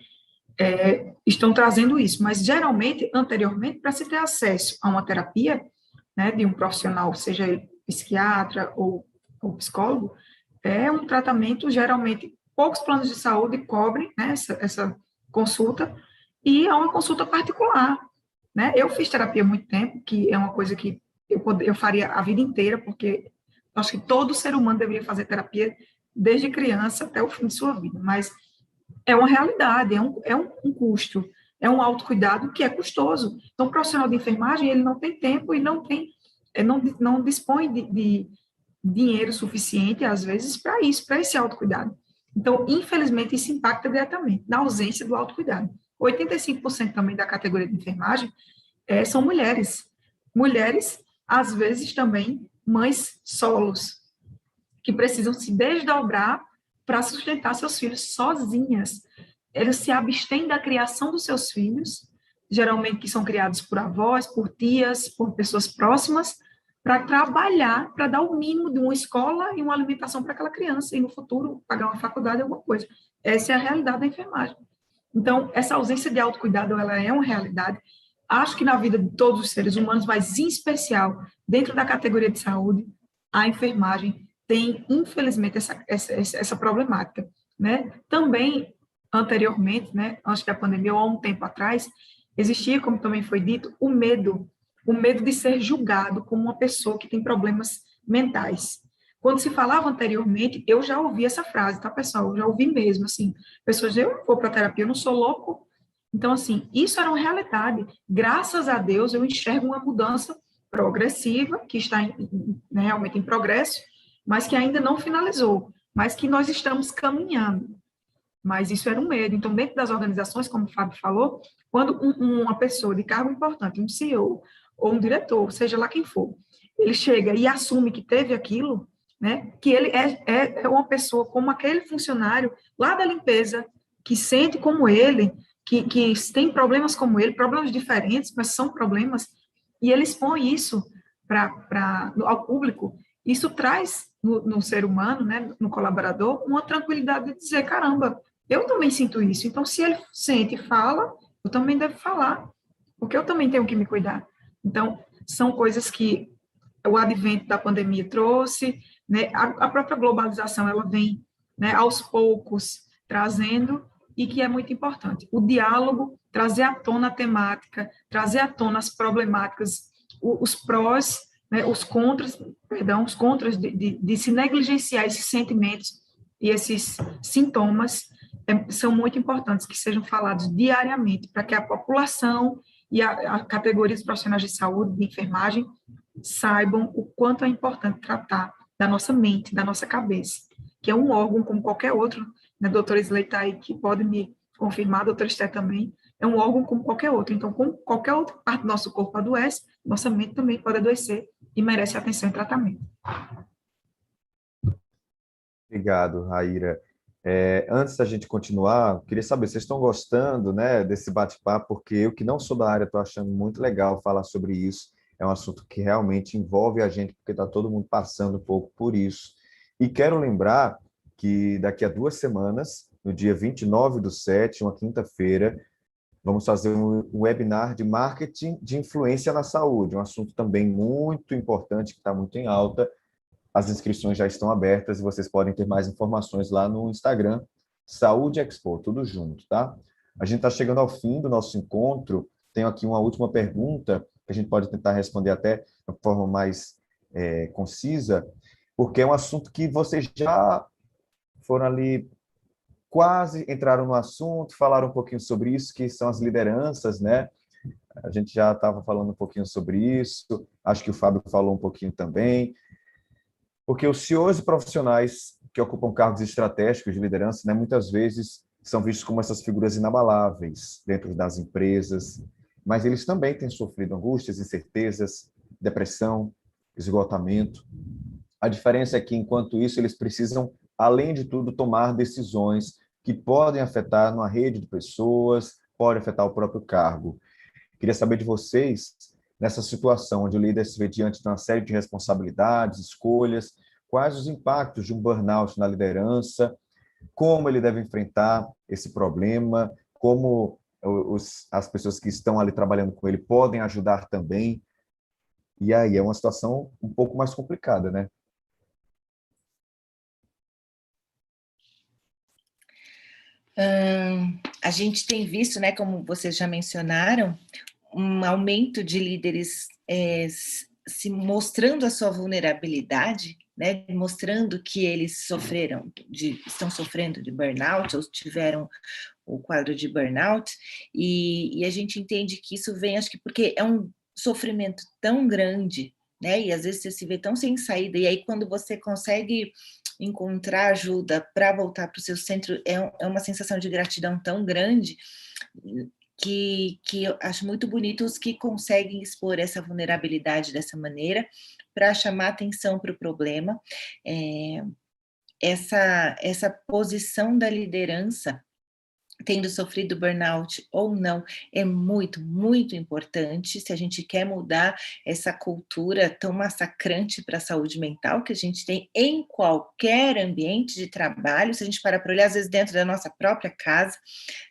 estão trazendo isso. Mas, geralmente, anteriormente, para se ter acesso a uma terapia, né, de um profissional, seja ele psiquiatra ou psicólogo, é um tratamento, geralmente, poucos planos de saúde cobrem, né, essa consulta, e é uma consulta particular, né? Eu fiz terapia há muito tempo, que é uma coisa que eu faria a vida inteira, porque acho que todo ser humano deveria fazer terapia desde criança até o fim de sua vida, mas é uma realidade, é um custo, é um autocuidado que é custoso. Então, o profissional de enfermagem, ele não tem tempo e não dispõe de dinheiro suficiente, às vezes, para isso, para esse autocuidado. Então, infelizmente, isso impacta diretamente na ausência do autocuidado. 85% também da categoria de enfermagem são mulheres. mulheres, às vezes também mães solos, que precisam se desdobrar para sustentar seus filhos sozinhas. Eles se abstêm da criação dos seus filhos, geralmente que são criados por avós, por tias, por pessoas próximas, para trabalhar, para dar o mínimo de uma escola e uma alimentação para aquela criança, e no futuro pagar uma faculdade, alguma coisa. Essa é a realidade da enfermagem. Então, essa ausência de autocuidado, ela é uma realidade. Acho que na vida de todos os seres humanos, mas em especial dentro da categoria de saúde, a enfermagem tem, infelizmente, essa problemática, né? Também, anteriormente, né, antes da pandemia, ou há um tempo atrás, existia, como também foi dito, o medo de ser julgado como uma pessoa que tem problemas mentais. Quando se falava anteriormente, eu já ouvi essa frase, tá, pessoal? Eu já ouvi mesmo, assim, pessoas dizem, eu vou para terapia, eu não sou louco. Então, assim, isso era uma realidade. Graças a Deus, eu enxergo uma mudança progressiva, que está realmente em progresso, mas que ainda não finalizou, mas que nós estamos caminhando. Mas isso era um medo. Então, dentro das organizações, como o Fábio falou, quando uma pessoa de cargo importante, um CEO ou um diretor, seja lá quem for, ele chega e assume que teve aquilo, né, que ele é uma pessoa como aquele funcionário lá da limpeza, que sente como ele, que tem problemas como ele, problemas diferentes, mas são problemas, e ele expõe isso ao público, isso traz no ser humano, né, no colaborador, uma tranquilidade de dizer, caramba, eu também sinto isso. Então, se ele sente e fala, eu também devo falar, porque eu também tenho que me cuidar. Então, são coisas que o advento da pandemia trouxe, né? A própria globalização, ela vem, né, aos poucos trazendo, e que é muito importante. O diálogo, trazer à tona a temática, trazer à tona as problemáticas, os prós, né, os contras de se negligenciar esses sentimentos e esses sintomas, são muito importantes que sejam falados diariamente, para que a população e a categoria dos profissionais de saúde, de enfermagem, saibam o quanto é importante tratar da nossa mente, da nossa cabeça, que é um órgão como qualquer outro, né, doutora Sley está aí, que pode me confirmar, doutora Esté também, é um órgão como qualquer outro. Então, como qualquer outra parte do nosso corpo adoece, nossa mente também pode adoecer e merece atenção e tratamento. Obrigado, Raíra. Antes da gente continuar, eu queria saber, vocês estão gostando, né, desse bate-papo? Porque eu, que não sou da área, estou achando muito legal falar sobre isso. É um assunto que realmente envolve a gente, porque está todo mundo passando um pouco por isso. E quero lembrar que daqui a 2 semanas, no dia 29/7, uma quinta-feira, vamos fazer um webinar de marketing de influência na saúde, um assunto também muito importante, que está muito em alta. As inscrições já estão abertas e vocês podem ter mais informações lá no Instagram, Saúde Expo, tudo junto, tá? A gente está chegando ao fim do nosso encontro. Tenho aqui uma última pergunta, que a gente pode tentar responder até de uma forma mais concisa, porque é um assunto que vocês já foram ali, quase entraram no assunto, falaram um pouquinho sobre isso, que são as lideranças, né? A gente já estava falando um pouquinho sobre isso, acho que o Fábio falou um pouquinho também. Porque os CEOs e profissionais que ocupam cargos estratégicos de liderança, né, muitas vezes são vistos como essas figuras inabaláveis dentro das empresas, mas eles também têm sofrido angústias, incertezas, depressão, esgotamento. A diferença é que, enquanto isso, eles precisam, além de tudo, tomar decisões que podem afetar uma rede de pessoas, podem afetar o próprio cargo. Queria saber de vocês, nessa situação onde o líder se vê diante de uma série de responsabilidades, escolhas, quais os impactos de um burnout na liderança, como ele deve enfrentar esse problema, como as pessoas que estão ali trabalhando com ele podem ajudar também. E aí é uma situação um pouco mais complicada, né? A gente tem visto, né, como vocês já mencionaram, um aumento de líderes se mostrando a sua vulnerabilidade, né, mostrando que eles estão sofrendo de burnout ou tiveram o quadro de burnout, e a gente entende que isso vem, acho que porque é um sofrimento tão grande, né, e às vezes você se vê tão sem saída, e aí quando você consegue encontrar ajuda para voltar para o seu centro, é uma sensação de gratidão tão grande, que eu acho muito bonito os que conseguem expor essa vulnerabilidade dessa maneira, para chamar atenção para o problema. Essa posição da liderança, tendo sofrido burnout ou não, é muito, muito importante se a gente quer mudar essa cultura tão massacrante para a saúde mental que a gente tem em qualquer ambiente de trabalho, se a gente parar para olhar, às vezes dentro da nossa própria casa,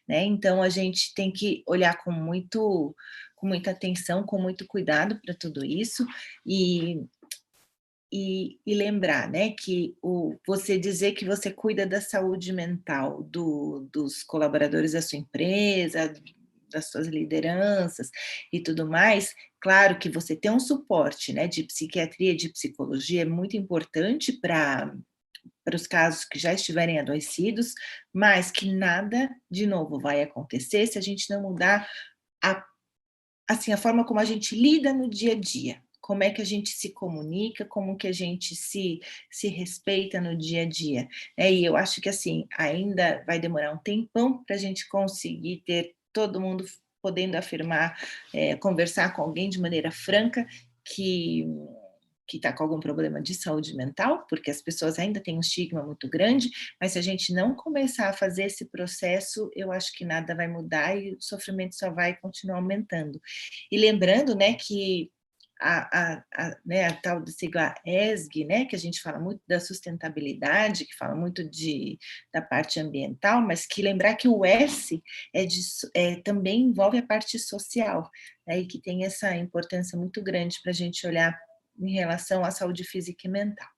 né? Então a gente tem que olhar com muita atenção, com muito cuidado para tudo isso, e lembrar, né, que você dizer que você cuida da saúde mental dos colaboradores da sua empresa, das suas lideranças e tudo mais, claro que você tem um suporte, né, de psiquiatria, de psicologia, é muito importante para os casos que já estiverem adoecidos, mas que nada, de novo, vai acontecer se a gente não mudar a forma como a gente lida no dia a dia. Como é que a gente se comunica, como que a gente se respeita no dia a dia. E eu acho que, assim, ainda vai demorar um tempão para a gente conseguir ter todo mundo podendo afirmar, conversar com alguém de maneira franca que está com algum problema de saúde mental, porque as pessoas ainda têm um estigma muito grande, mas se a gente não começar a fazer esse processo, eu acho que nada vai mudar e o sofrimento só vai continuar aumentando. E lembrando, né, que a tal do sigla ESG, né, que a gente fala muito da sustentabilidade, que fala muito da parte ambiental, mas que lembrar que o S também envolve a parte social, né, e que tem essa importância muito grande para a gente olhar em relação à saúde física e mental.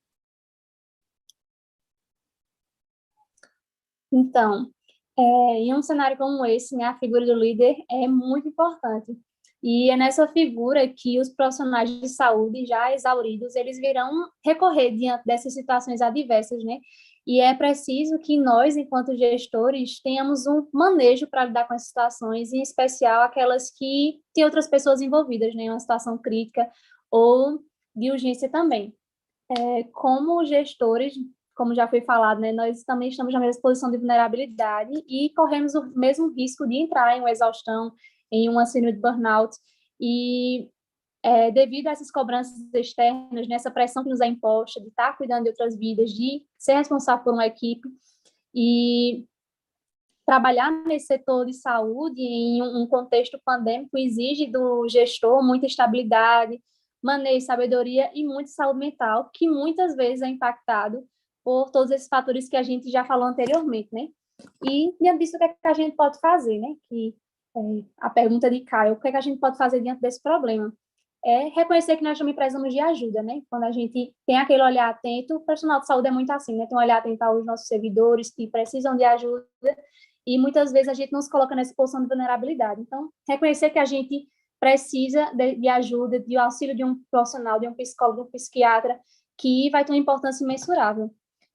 Então, em um cenário como esse, né, a figura do líder é muito importante. E é nessa figura que os profissionais de saúde já exauridos, eles virão recorrer diante dessas situações adversas, né? E é preciso que nós, enquanto gestores, tenhamos um manejo para lidar com essas situações, em especial aquelas que têm outras pessoas envolvidas, né, em uma situação crítica ou de urgência também. Como gestores, como já foi falado, né, nós também estamos na mesma posição de vulnerabilidade e corremos o mesmo risco de entrar em uma exaustão, em uma síndrome de burnout, e devido a essas cobranças externas, nessa pressão que nos é imposta de estar cuidando de outras vidas, de ser responsável por uma equipe, e trabalhar nesse setor de saúde em um contexto pandêmico exige do gestor muita estabilidade, manejo, sabedoria e muita saúde mental, que muitas vezes é impactado por todos esses fatores que a gente já falou anteriormente, né? E, diante disso, o que é que a gente pode fazer, né? A pergunta de Caio, o que é que a gente pode fazer diante desse problema? É reconhecer que nós também precisamos de ajuda, né? Quando a gente tem aquele olhar atento, o profissional de saúde é muito assim, né? Tem um olhar atento aos nossos servidores que precisam de ajuda e muitas vezes a gente não se coloca nessa posição de vulnerabilidade. Então, reconhecer que a gente precisa de ajuda, de auxílio de um profissional, de um psicólogo, de um psiquiatra, que vai ter uma importância imensurável.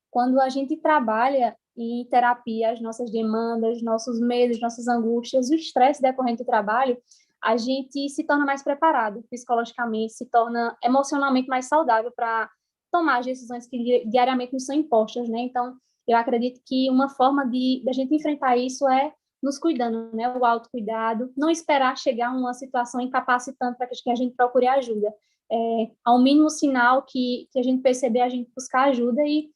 Quando a gente trabalha em terapia as nossas demandas, nossos medos, nossas angústias, o estresse decorrente do trabalho, a gente se torna mais preparado psicologicamente, se torna emocionalmente mais saudável para tomar as decisões que diariamente nos são impostas, né? Então, eu acredito que uma forma de a gente enfrentar isso é nos cuidando, né? O autocuidado, não esperar chegar a uma situação incapacitante para que a gente procure ajuda. Ao mínimo sinal que a gente perceber, a gente buscar ajuda e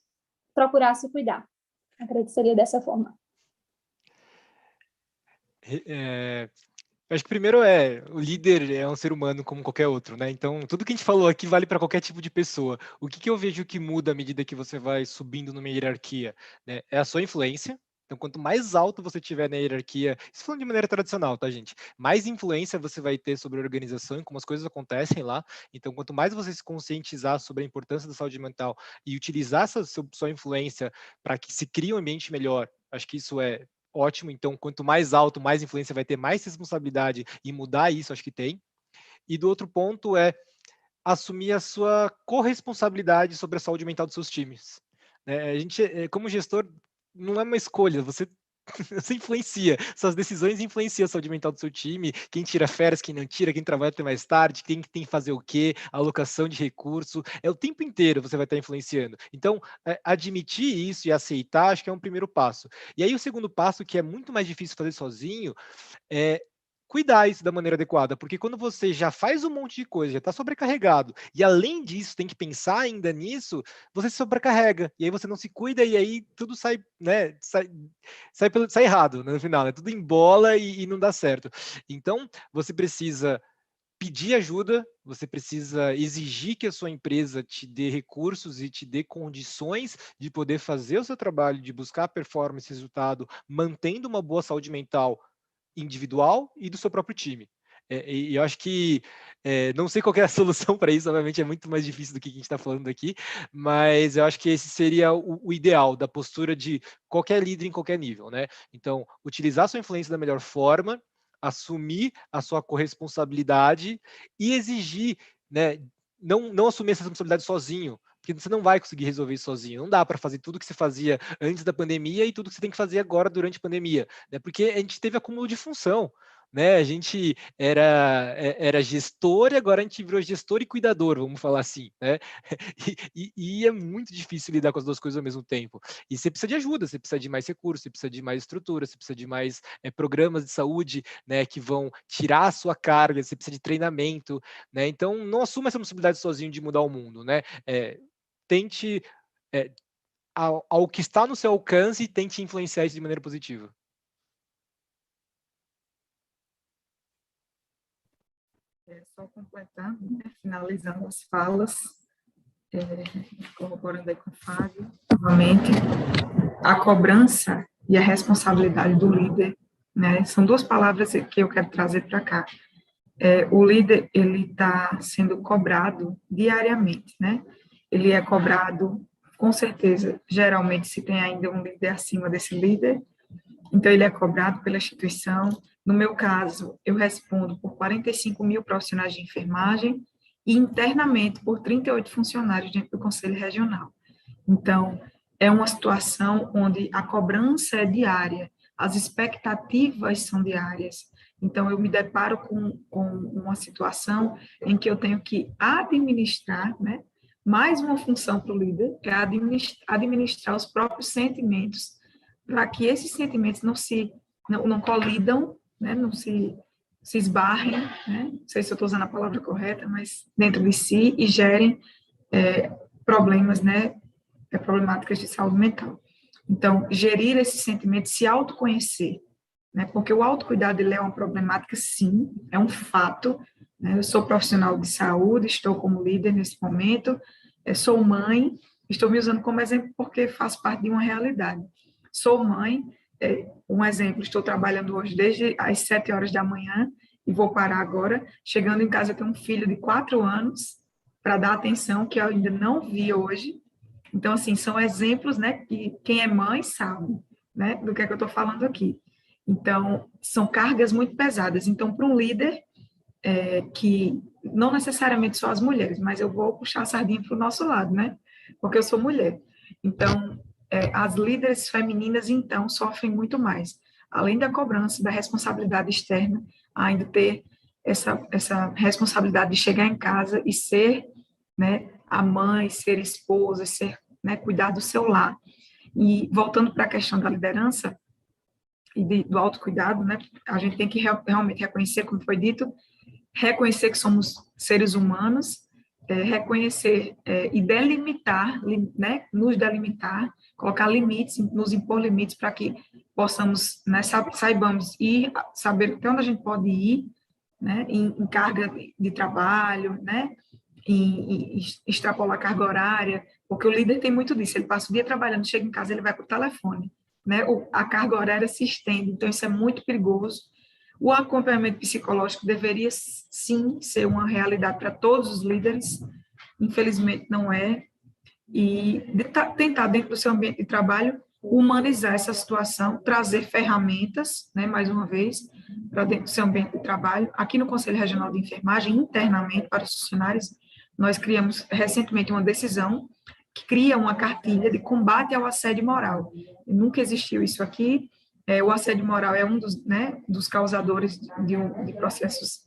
procurar se cuidar. Acredito que seria dessa forma. Acho que primeiro o líder é um ser humano como qualquer outro, né? Então, tudo que a gente falou aqui vale para qualquer tipo de pessoa. O que eu vejo que muda à medida que você vai subindo numa hierarquia, né? É a sua influência. Então, quanto mais alto você tiver na hierarquia, isso falando de maneira tradicional, tá, gente? Mais influência você vai ter sobre a organização e como as coisas acontecem lá. Então, quanto mais você se conscientizar sobre a importância da saúde mental e utilizar sua influência para que se crie um ambiente melhor, acho que isso é ótimo. Então, quanto mais alto, mais influência vai ter, mais responsabilidade e mudar isso, acho que tem. E do outro ponto é assumir a sua corresponsabilidade sobre a saúde mental dos seus times. A gente, como gestor, não é uma escolha, você influencia, suas decisões influenciam a saúde mental do seu time, quem tira férias, quem não tira, quem trabalha até mais tarde, quem tem que fazer o quê, alocação de recurso, o tempo inteiro você vai estar influenciando. Então, admitir isso e aceitar, acho que é um primeiro passo. E aí o segundo passo, que é muito mais difícil fazer sozinho, é cuidar isso da maneira adequada, porque quando você já faz um monte de coisa, já está sobrecarregado, e além disso tem que pensar ainda nisso, você se sobrecarrega, e aí você não se cuida, e aí tudo sai, né, sai errado, né, no final, né, tudo embola e não dá certo. Então, você precisa pedir ajuda, você precisa exigir que a sua empresa te dê recursos e te dê condições de poder fazer o seu trabalho, de buscar performance, resultado, mantendo uma boa saúde mental individual e do seu próprio time. E eu acho que, não sei qual que é a solução para isso, obviamente é muito mais difícil do que a gente está falando aqui, mas eu acho que esse seria o ideal da postura de qualquer líder em qualquer nível, né? Então, utilizar sua influência da melhor forma, assumir a sua corresponsabilidade e exigir, né, não assumir essa responsabilidade sozinho, porque você não vai conseguir resolver isso sozinho. Não dá para fazer tudo que você fazia antes da pandemia e tudo que você tem que fazer agora durante a pandemia, né? Porque a gente teve acúmulo de função, né? A gente era gestor e agora a gente virou gestor e cuidador, vamos falar assim, né? E é muito difícil lidar com as duas coisas ao mesmo tempo. E você precisa de ajuda, você precisa de mais recursos, você precisa de mais estrutura, você precisa de mais programas de saúde, né, que vão tirar a sua carga, você precisa de treinamento, né? Então, não assuma essa responsabilidade sozinho de mudar o mundo, né? Tente, ao que está no seu alcance, tente influenciar isso de maneira positiva. Só completando, né, finalizando as falas, corroborando aí com o Fábio, novamente, a cobrança e a responsabilidade do líder, né, são duas palavras que eu quero trazer para cá. O líder, ele está sendo cobrado diariamente, né? Ele é cobrado, com certeza, geralmente, se tem ainda um líder acima desse líder, então ele é cobrado pela instituição. No meu caso, eu respondo por 45 mil profissionais de enfermagem e internamente por 38 funcionários dentro do Conselho Regional. Então, é uma situação onde a cobrança é diária, as expectativas são diárias. Então, eu me deparo com uma situação em que eu tenho que administrar, né, mais uma função para o líder, que é administrar os próprios sentimentos, para que esses sentimentos não colidam, né, não se esbarrem, né, não sei se eu estou usando a palavra correta, mas dentro de si, e gerem problemas, né, problemáticas de saúde mental. Então, gerir esses sentimentos, se autoconhecer, né, porque o autocuidado ele é uma problemática, sim, é um fato, né, eu sou profissional de saúde, estou como líder nesse momento, sou mãe, estou me usando como exemplo porque faço parte de uma realidade. Sou mãe, um exemplo, estou trabalhando hoje desde as 7 horas da manhã e vou parar agora. Chegando em casa, eu tenho um filho de 4 anos para dar atenção, que eu ainda não vi hoje. Então, assim, são exemplos, né, que quem é mãe sabe, né, do que é que eu estou falando aqui. Então, são cargas muito pesadas. Então, para um líder, que não necessariamente só as mulheres, mas eu vou puxar a sardinha para o nosso lado, né, porque eu sou mulher. Então, as líderes femininas, então, sofrem muito mais. Além da cobrança, da responsabilidade externa, ainda ter essa responsabilidade de chegar em casa e ser, né, a mãe, ser esposa, ser, né, cuidar do seu lar. E voltando para a questão da liderança e do autocuidado, né, a gente tem que realmente reconhecer, como foi dito, reconhecer que somos seres humanos, reconhecer e delimitar, né, nos delimitar, colocar limites, nos impor limites para que possamos, né, saibamos ir, saber até onde a gente pode ir, né, em carga de trabalho, né, em extrapolar a carga horária, porque o líder tem muito disso, ele passa o dia trabalhando, chega em casa, ele vai para o telefone, né, a carga horária se estende, então isso é muito perigoso. O acompanhamento psicológico deveria, sim, ser uma realidade para todos os líderes, infelizmente não é, e tentar, dentro do seu ambiente de trabalho, humanizar essa situação, trazer ferramentas, né, mais uma vez, para dentro do seu ambiente de trabalho. Aqui no Conselho Regional de Enfermagem, internamente, para os funcionários, nós criamos recentemente uma decisão que cria uma cartilha de combate ao assédio moral. Nunca existiu isso aqui. O assédio moral é um dos, né, dos causadores de processos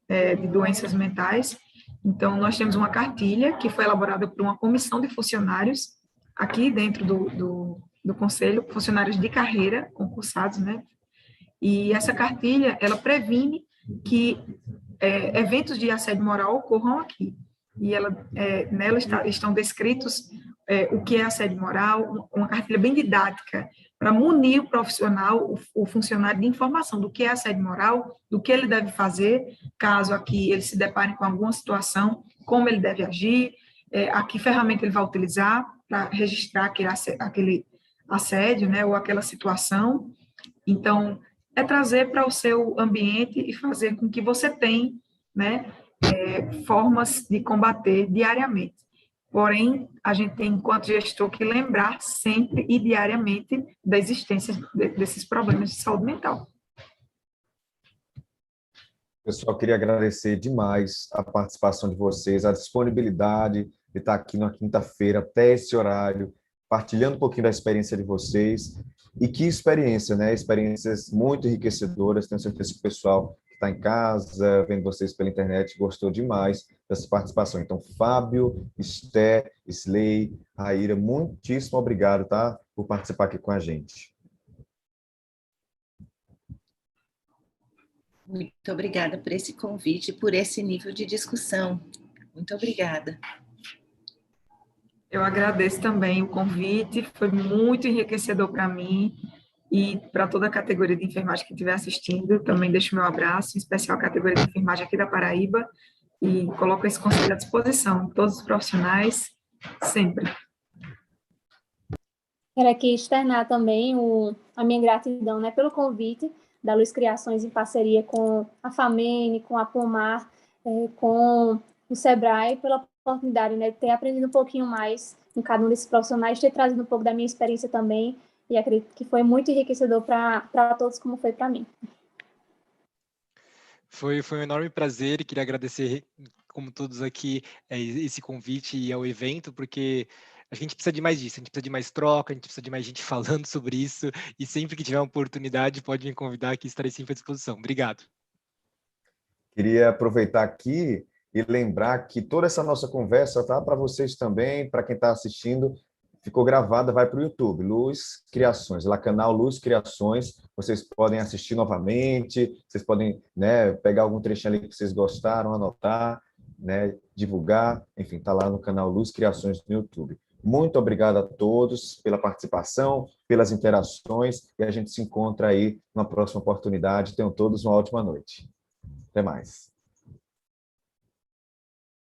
de doenças mentais. Então, nós temos uma cartilha que foi elaborada por uma comissão de funcionários aqui dentro do Conselho, funcionários de carreira, concursados, né? E essa cartilha, ela previne que eventos de assédio moral ocorram aqui. E nela estão descritos o que é assédio moral, uma cartilha bem didática, para munir o profissional, o funcionário de informação do que é assédio moral, do que ele deve fazer, caso aqui ele se depare com alguma situação, como ele deve agir, a que ferramenta ele vai utilizar para registrar aquele assédio, né, ou aquela situação. Então, é trazer para o seu ambiente e fazer com que você tenha, né, formas de combater diariamente. Porém, a gente tem, enquanto gestor, que lembrar sempre e diariamente da existência desses problemas de saúde mental. Pessoal, queria agradecer demais a participação de vocês, a disponibilidade de estar aqui na quinta-feira, até esse horário, partilhando um pouquinho da experiência de vocês. E que experiência, né? Experiências muito enriquecedoras. Tenho certeza que o pessoal que está em casa, vendo vocês pela internet, gostou demais dessa participação. Então, Fábio, Esté, Sley, Raíra, muitíssimo obrigado, tá? Por participar aqui com a gente. Muito obrigada por esse convite, por esse nível de discussão. Muito obrigada. Eu agradeço também o convite, foi muito enriquecedor para mim e para toda a categoria de enfermagem que estiver assistindo. Também deixo meu abraço, em especial a categoria de enfermagem aqui da Paraíba, e coloco esse conselho à disposição, todos os profissionais, sempre. Quero aqui externar também a minha gratidão, né, pelo convite da Luz Criações em parceria com a FAMENE, com a Pomar, com o Sebrae, pela oportunidade, né, de ter aprendido um pouquinho mais em cada um desses profissionais, ter trazido um pouco da minha experiência também, e acredito que foi muito enriquecedor para todos, como foi para mim. Foi um enorme prazer e queria agradecer, como todos aqui, esse convite e ao evento, porque a gente precisa de mais disso, a gente precisa de mais troca, a gente precisa de mais gente falando sobre isso, e sempre que tiver uma oportunidade, pode me convidar, que estarei sempre à disposição. Obrigado. Queria aproveitar aqui e lembrar que toda essa nossa conversa tá para vocês também, para quem está assistindo, ficou gravada, vai para o YouTube, Luz Criações, lá canal Luz Criações, vocês podem assistir novamente, vocês podem, né, pegar algum trechinho ali que vocês gostaram, anotar, né, divulgar, enfim, está lá no canal Luz Criações no YouTube. Muito obrigado a todos pela participação, pelas interações, e a gente se encontra aí na próxima oportunidade. Tenham todos uma ótima noite. Até mais.